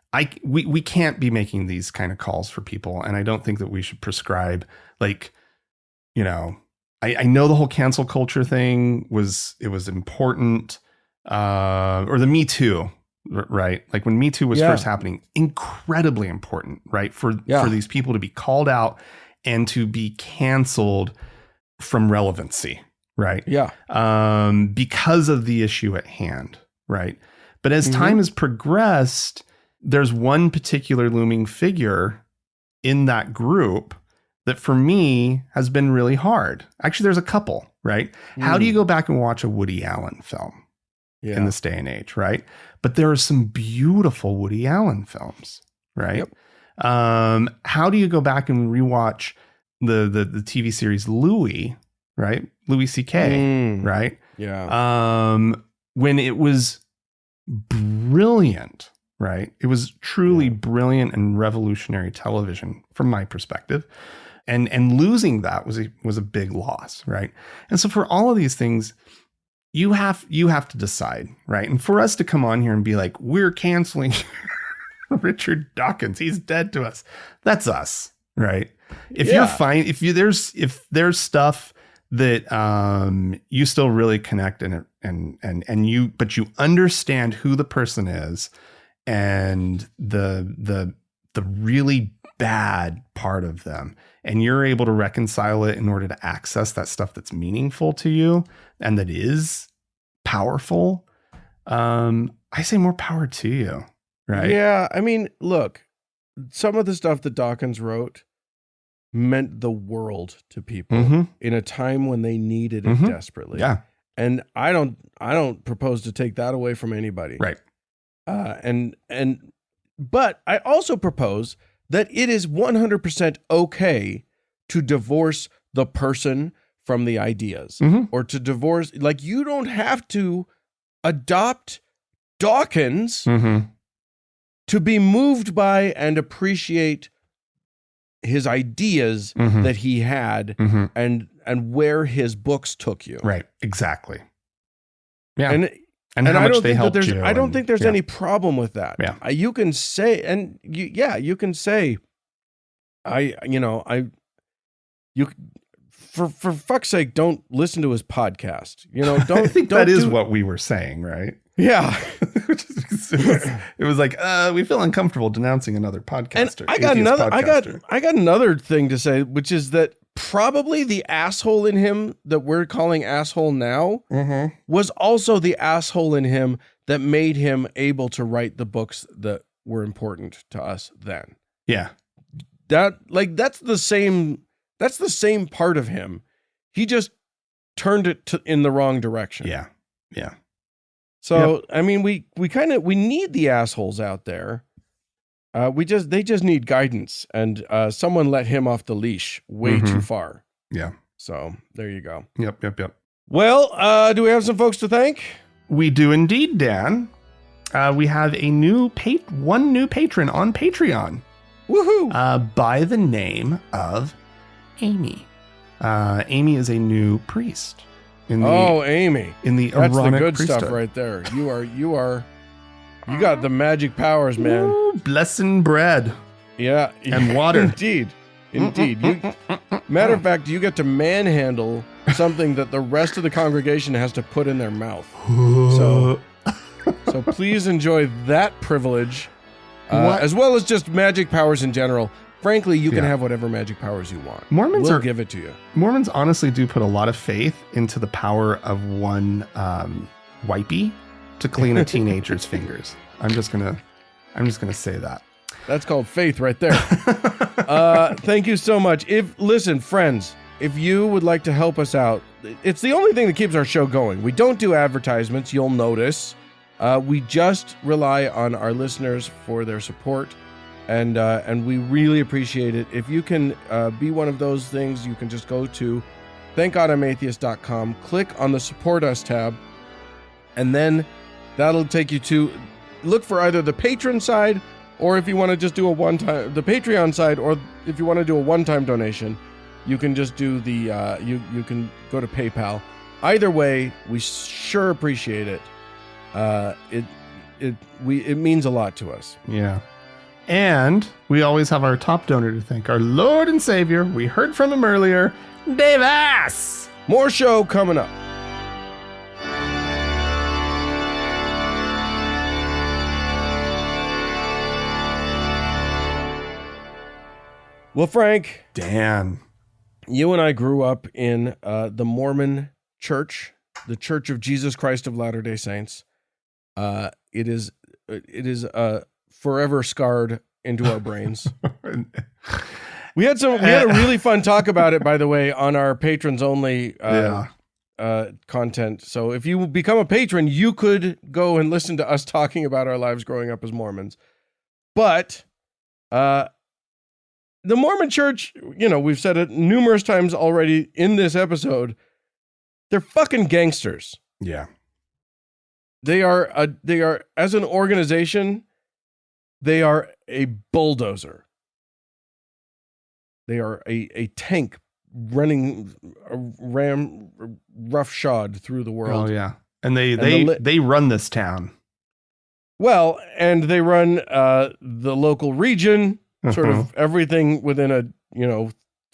we can't be making these kind of calls for people, and I don't think that we should prescribe I know the whole cancel culture thing was important, or the Me Too, right? Like when Me Too was first happening, incredibly important, right? For these people to be called out and to be canceled from relevancy, right? Yeah. Because of the issue at hand, right? But as time has progressed, there's one particular looming figure in that group that for me has been really hard. Actually, there's a couple, right? How do you go back and watch a Woody Allen film in this day and age, right? But there are some beautiful Woody Allen films, right? Yep. How do you go back and rewatch the TV series Louis, right? Louis C.K., right? Yeah. When it was brilliant, right? It was truly brilliant and revolutionary television from my perspective. And losing that was a big loss, right? And so for all of these things, you have to decide, right? And for us to come on here and be like, we're canceling Richard Dawkins, he's dead to us. That's us, right? If you're fine, if there's stuff that you still really connect and you understand who the person is and the really bad part of them, and you're able to reconcile it in order to access that stuff that's meaningful to you and that is powerful, I say more power to you, right? Yeah, I mean, look, some of the stuff that Dawkins wrote meant the world to people in a time when they needed it desperately. Yeah. And I don't propose to take that away from anybody. Right. But I also propose that it is 100% okay to divorce the person from the ideas, or to divorce, like, you don't have to adopt Dawkins to be moved by and appreciate his ideas that he had and where his books took you. Right. Exactly. Yeah. And how I much don't they think helped that you. I don't think there's any problem with that. Yeah. You can say, and you can say, for fuck's sake, don't listen to his podcast. Don't. I think that is what we were saying, right? Yeah. it was like, we feel uncomfortable denouncing another podcaster. And I got another thing to say, which is that probably the asshole in him that we're calling asshole now was also the asshole in him that made him able to write the books that were important to us then. Yeah. That's the same part of him. He just turned it in the wrong direction. Yeah. Yeah. So, I mean, we need the assholes out there. They just need guidance, and someone let him off the leash way too far. Yeah. So there you go. Yep. Well, do we have some folks to thank? We do indeed, Dan. We have one new patron on Patreon. Woohoo! By the name of Amy. Amy is a new priest. Amy. In the That's the Aaronic good priesthood. stuff right there. You got the magic powers, man. Ooh, blessing bread. Yeah. And water. Indeed. Matter of fact, you get to manhandle something that the rest of the congregation has to put in their mouth. So please enjoy that privilege, as well as just magic powers in general. Frankly, you can have whatever magic powers you want. We'll give it to you. Mormons honestly do put a lot of faith into the power of one wipey to clean a teenager's fingers. I'm just gonna say that. That's called faith right there. Thank you so much. Listen, friends, if you would like to help us out, it's the only thing that keeps our show going. We don't do advertisements, you'll notice. We just rely on our listeners for their support, and we really appreciate it. If you can be one of those things, you can just go to thankgodimatheist.com, click on the Support Us tab, and then that'll take you to look for either the patron side, or if you want to just do the Patreon side, or if you want to do a one-time donation, you can just do you can go to PayPal. Either way, we sure appreciate it. It means a lot to us. Yeah. And we always have our top donor to thank, our Lord and Savior. We heard from him earlier, Davis. More show coming up. Well, Frank. Dan. You and I grew up in the Mormon Church, the Church of Jesus Christ of Latter-day Saints. It is forever scarred into our brains. We had a really fun talk about it, by the way, on our patrons only content. So if you become a patron, you could go and listen to us talking about our lives growing up as Mormons. But the Mormon Church, we've said it numerous times already in this episode, they're fucking gangsters. Yeah. They are as an organization, they are a bulldozer. They are a tank running a roughshod through the world. Oh yeah, and they run this town. Well, and they run the local region, sort of everything within a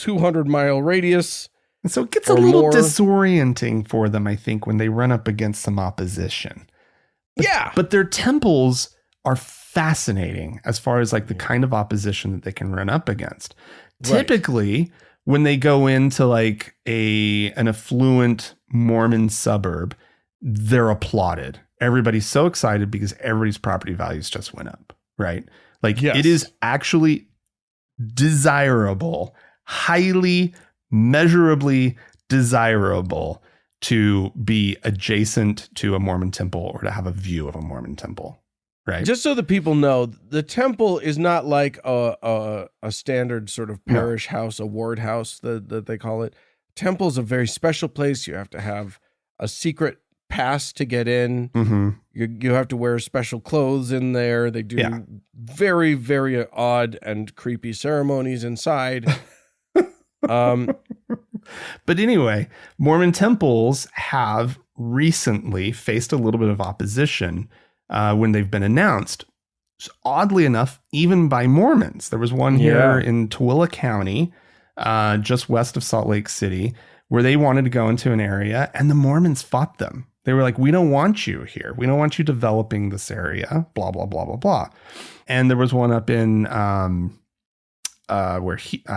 200-mile radius. And so it gets a little disorienting for them, I think, when they run up against some opposition. But their temples are fascinating as far as like the kind of opposition that they can run up against. Right. Typically, when they go into like an affluent Mormon suburb, they're applauded. Everybody's so excited because everybody's property values just went up, right? Like It is actually desirable, highly measurably desirable to be adjacent to a Mormon temple or to have a view of a Mormon temple. Right. Just so that people know, the temple is not like a standard sort of parish house, a ward house that they call it. Temple is a very special place. You have to have a secret pass to get in. Mm-hmm. You have to wear special clothes in there. They do very, very odd and creepy ceremonies inside. But anyway, Mormon temples have recently faced a little bit of opposition when they've been announced. So oddly enough, even by Mormons. There was one here in Tooele County, just west of Salt Lake City, where they wanted to go into an area and the Mormons fought them. They were like, we don't want you here. We don't want you developing this area, blah, blah, blah, blah, blah. And there was one up in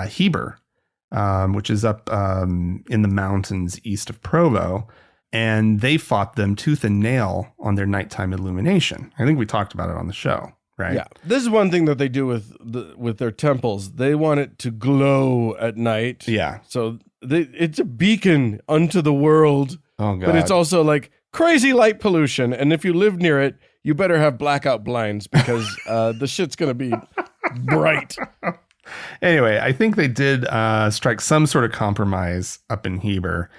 Heber, which is up in the mountains east of Provo. And they fought them tooth and nail on their nighttime illumination. I think we talked about it on the show, right? Yeah. This is one thing that they do with their temples. They want it to glow at night. Yeah. So it's a beacon unto the world. Oh, God. But it's also like crazy light pollution. And if you live near it, you better have blackout blinds because the shit's going to be bright. Anyway, I think they did strike some sort of compromise up in Heber.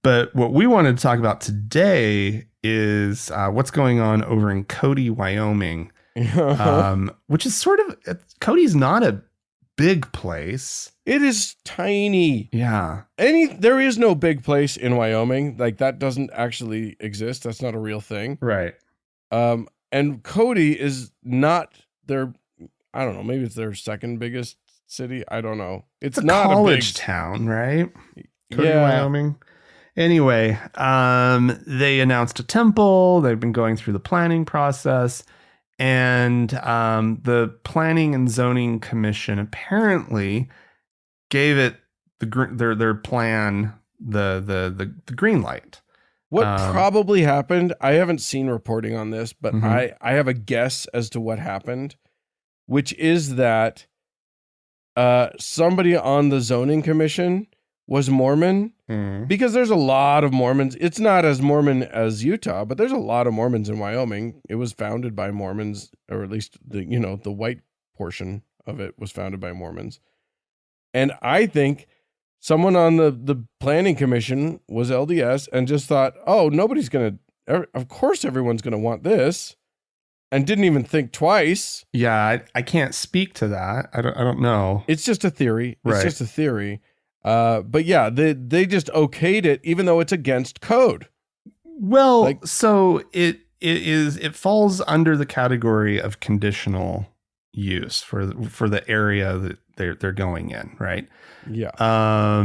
But what we wanted to talk about today is what's going on over in Cody, Wyoming, which is sort of, Cody's not a big place. It is tiny. Yeah. There is no big place in Wyoming. Like that doesn't actually exist. That's not a real thing. Right. And Cody is not their, I don't know, maybe it's their second biggest city. I don't know. It's not college a big town, right? Cody, Wyoming. Anyway, they announced a temple. They've been going through the planning process, and the Planning and Zoning Commission apparently gave it their plan the green light. What probably happened? I haven't seen reporting on this, but I have a guess as to what happened, which is that somebody on the zoning commission was Mormon, because there's a lot of Mormons. It's not as Mormon as Utah, but there's a lot of Mormons in Wyoming. It was founded by Mormons, or at least the white portion of it was founded by Mormons. And I think someone on the planning commission was LDS and just thought, oh, of course everyone's going to want this, and didn't even think twice. Yeah, I can't speak to that. I don't know. It's just a theory. It's just a theory. But yeah, they just okayed it, even though it's against code. Well, so it falls under the category of conditional use for the area that they're going in, right? Yeah.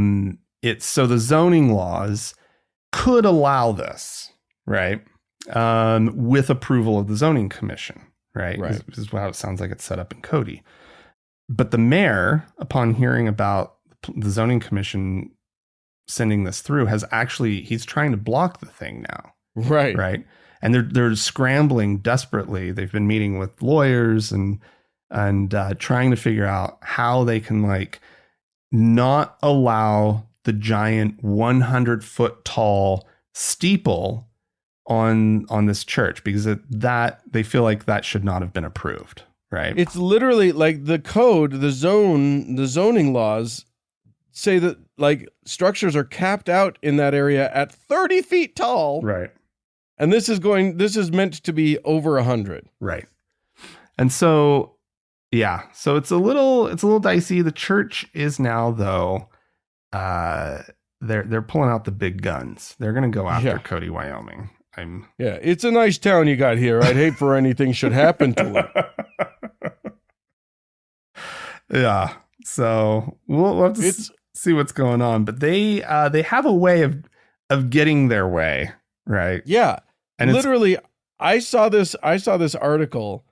So the zoning laws could allow this, right? With approval of the zoning commission, right? This is how it sounds like it's set up in Cody. But the mayor, upon hearing about the zoning commission sending this through, he's trying to block the thing now. Right. And they're scrambling desperately. They've been meeting with lawyers and and trying to figure out how they can like not allow the giant 100-foot tall steeple on this church, because that they feel like that should not have been approved, right? It's literally like the code, the zoning laws say that like structures are capped out in that area at 30 feet tall. Right. And this is meant to be over 100. Right. And so, yeah, so it's a little dicey. The church is now, though, they're pulling out the big guns. They're going to go after Cody, Wyoming. It's a nice town you got here. I'd hate for anything should happen to it. Yeah. So we'll have to see what's going on. But they have a way of getting their way, right? Yeah. And literally, I saw this article,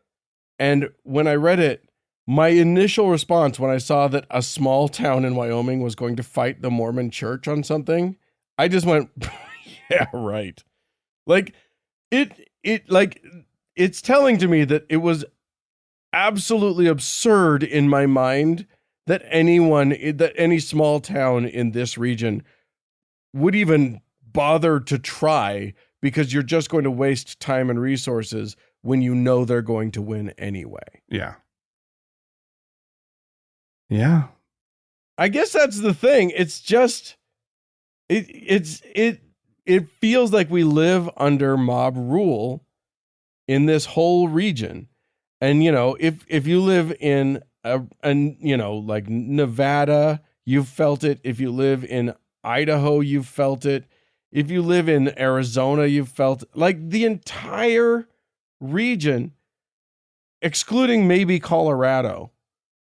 and when I read it, my initial response when I saw that a small town in Wyoming was going to fight the Mormon Church on something, I just went, yeah, right. Like it's telling to me that it was absolutely absurd in my mind that any small town in this region would even bother to try, because you're just going to waste time and resources when you know they're going to win anyway. Yeah. Yeah. I guess that's the thing. It's just it feels like we live under mob rule in this whole region. And if you live in like Nevada, you've felt it. If you live in Idaho, you've felt it. If you live in Arizona, you've felt like the entire region, excluding maybe Colorado,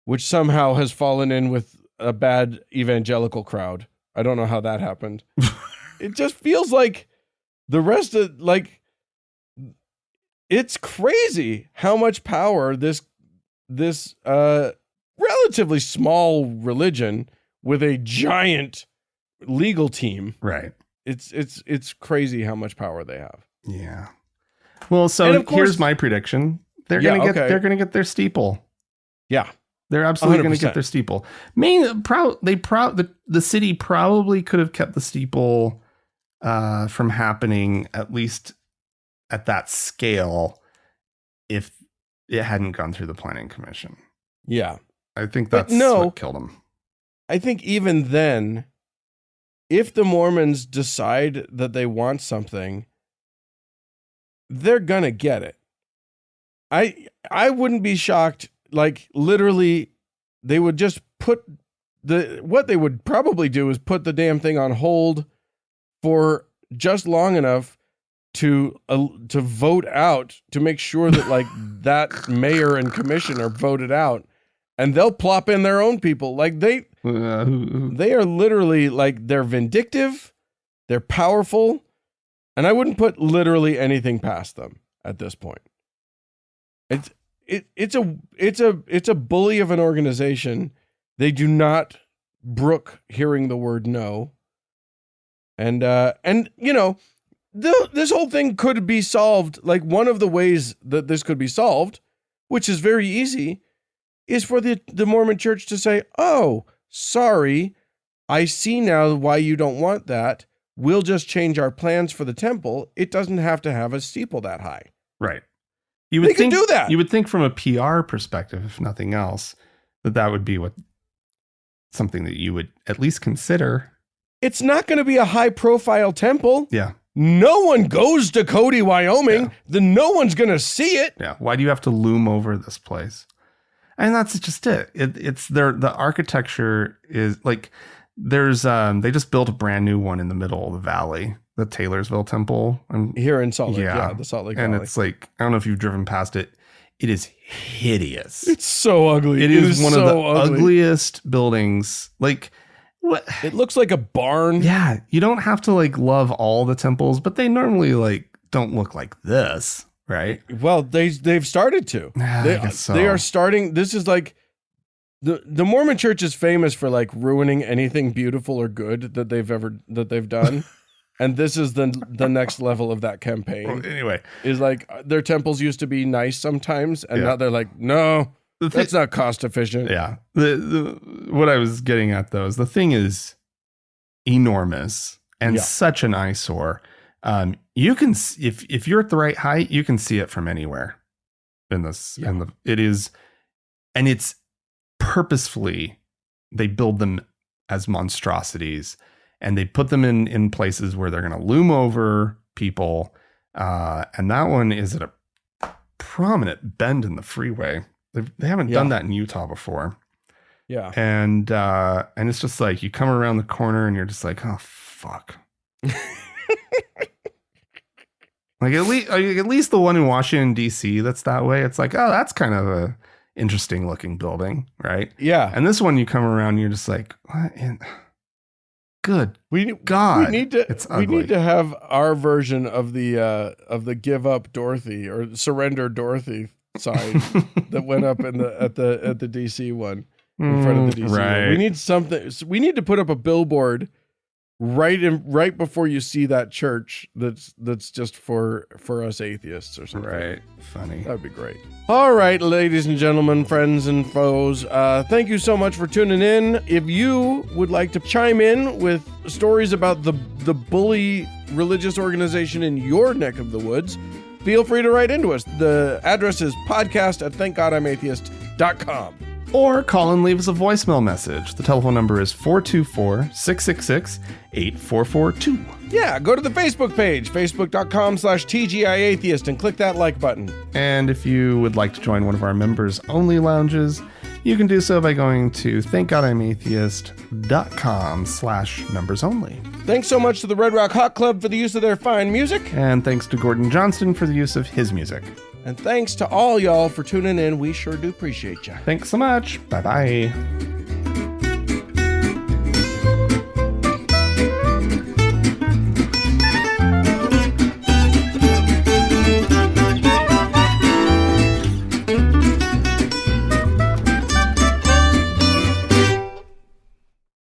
which somehow has fallen in with a bad evangelical crowd. I don't know how that happened. It just feels like the rest of it's crazy how much power this relatively small religion with a giant legal team. Right. It's crazy how much power they have. Yeah. Well, so here's my prediction. They're gonna get their steeple. Yeah. They're absolutely 100%. going to get their steeple. The city probably could have kept the steeple from happening, at least at that scale, if it hadn't gone through the planning commission. Yeah. I think that's what killed them. I think even then, if the Mormons decide that they want something, they're going to get it. I wouldn't be shocked. Like literally, they would just what they would probably do is put the damn thing on hold for just long enough to vote out, to make sure that like that mayor and commission are voted out, and they'll plop in their own people. Like they are literally like, they're vindictive, they're powerful, and I wouldn't put literally anything past them at this point. It's a bully of an organization. They do not brook hearing the word no. And this whole thing could be solved. Like, one of the ways that this could be solved, which is very easy, is for the Mormon Church to say, "Oh, sorry, I see now why you don't want that. We'll just change our plans for the temple. It doesn't have to have a steeple that high." Right. They can do that. You would think from a PR perspective, if nothing else, that would be something that you would at least consider. It's not going to be a high profile temple. Yeah. No one goes to Cody, Wyoming. Yeah. Then no one's going to see it. Yeah. Why do you have to loom over this place? And that's just it. The architecture is like, they just built a brand new one in the middle of the valley, the Taylorsville Temple. Here in Salt Lake. Yeah, the Salt Lake Valley. And it's like, I don't know if you've driven past it. It is hideous. It's so ugly. It is one of the ugliest buildings. Like, what? It looks like a barn. Yeah. You don't have to like love all the temples, but they normally like don't look like this, right? Well, they've started to. I guess so. They are starting. This is like, the Mormon Church is famous for like ruining anything beautiful or good that they've done. And this is the next level of that campaign. Well, anyway, is like, their temples used to be nice sometimes, and now they're like, no, That's not cost efficient. Yeah. What I was getting at though is the thing is enormous and such an eyesore. You can, if you're at the right height, you can see it from anywhere in this. Yeah. And it's purposefully, they build them as monstrosities and they put them in places where they're going to loom over people. And that one is at a prominent bend in the freeway. They haven't done that in Utah before. Yeah. And it's just like you come around the corner and you're just like, oh fuck. Like at least the one in Washington D.C. that's that way. It's like, oh, that's kind of a interesting looking building, right? Yeah. And this one, you come around, and you're just like, what? Good God, we need to. It's ugly. We need to have our version of the give up Dorothy or surrender Dorothy sign that went up at the DC one in front of the DC right. one. We need something. We need to put up a billboard right before you see that church that's just for us atheists or something. Right. Funny. That'd be great. All right, ladies and gentlemen, friends and foes, thank you so much for tuning in. If you would like to chime in with stories about the bully religious organization in your neck of the woods, feel free to write into us. The address is podcast@thankgodimatheist.com. Or call and leave us a voicemail message. The telephone number is 424-666-8442. Yeah, go to the Facebook page, facebook.com/TGIAtheist, and click that like button. And if you would like to join one of our members-only lounges, you can do so by going to thankgodimatheist.com/members-only. Thanks so much to the Red Rock Hot Club for the use of their fine music. And thanks to Gordon Johnston for the use of his music. And thanks to all y'all for tuning in. We sure do appreciate you. Thanks so much. Bye-bye.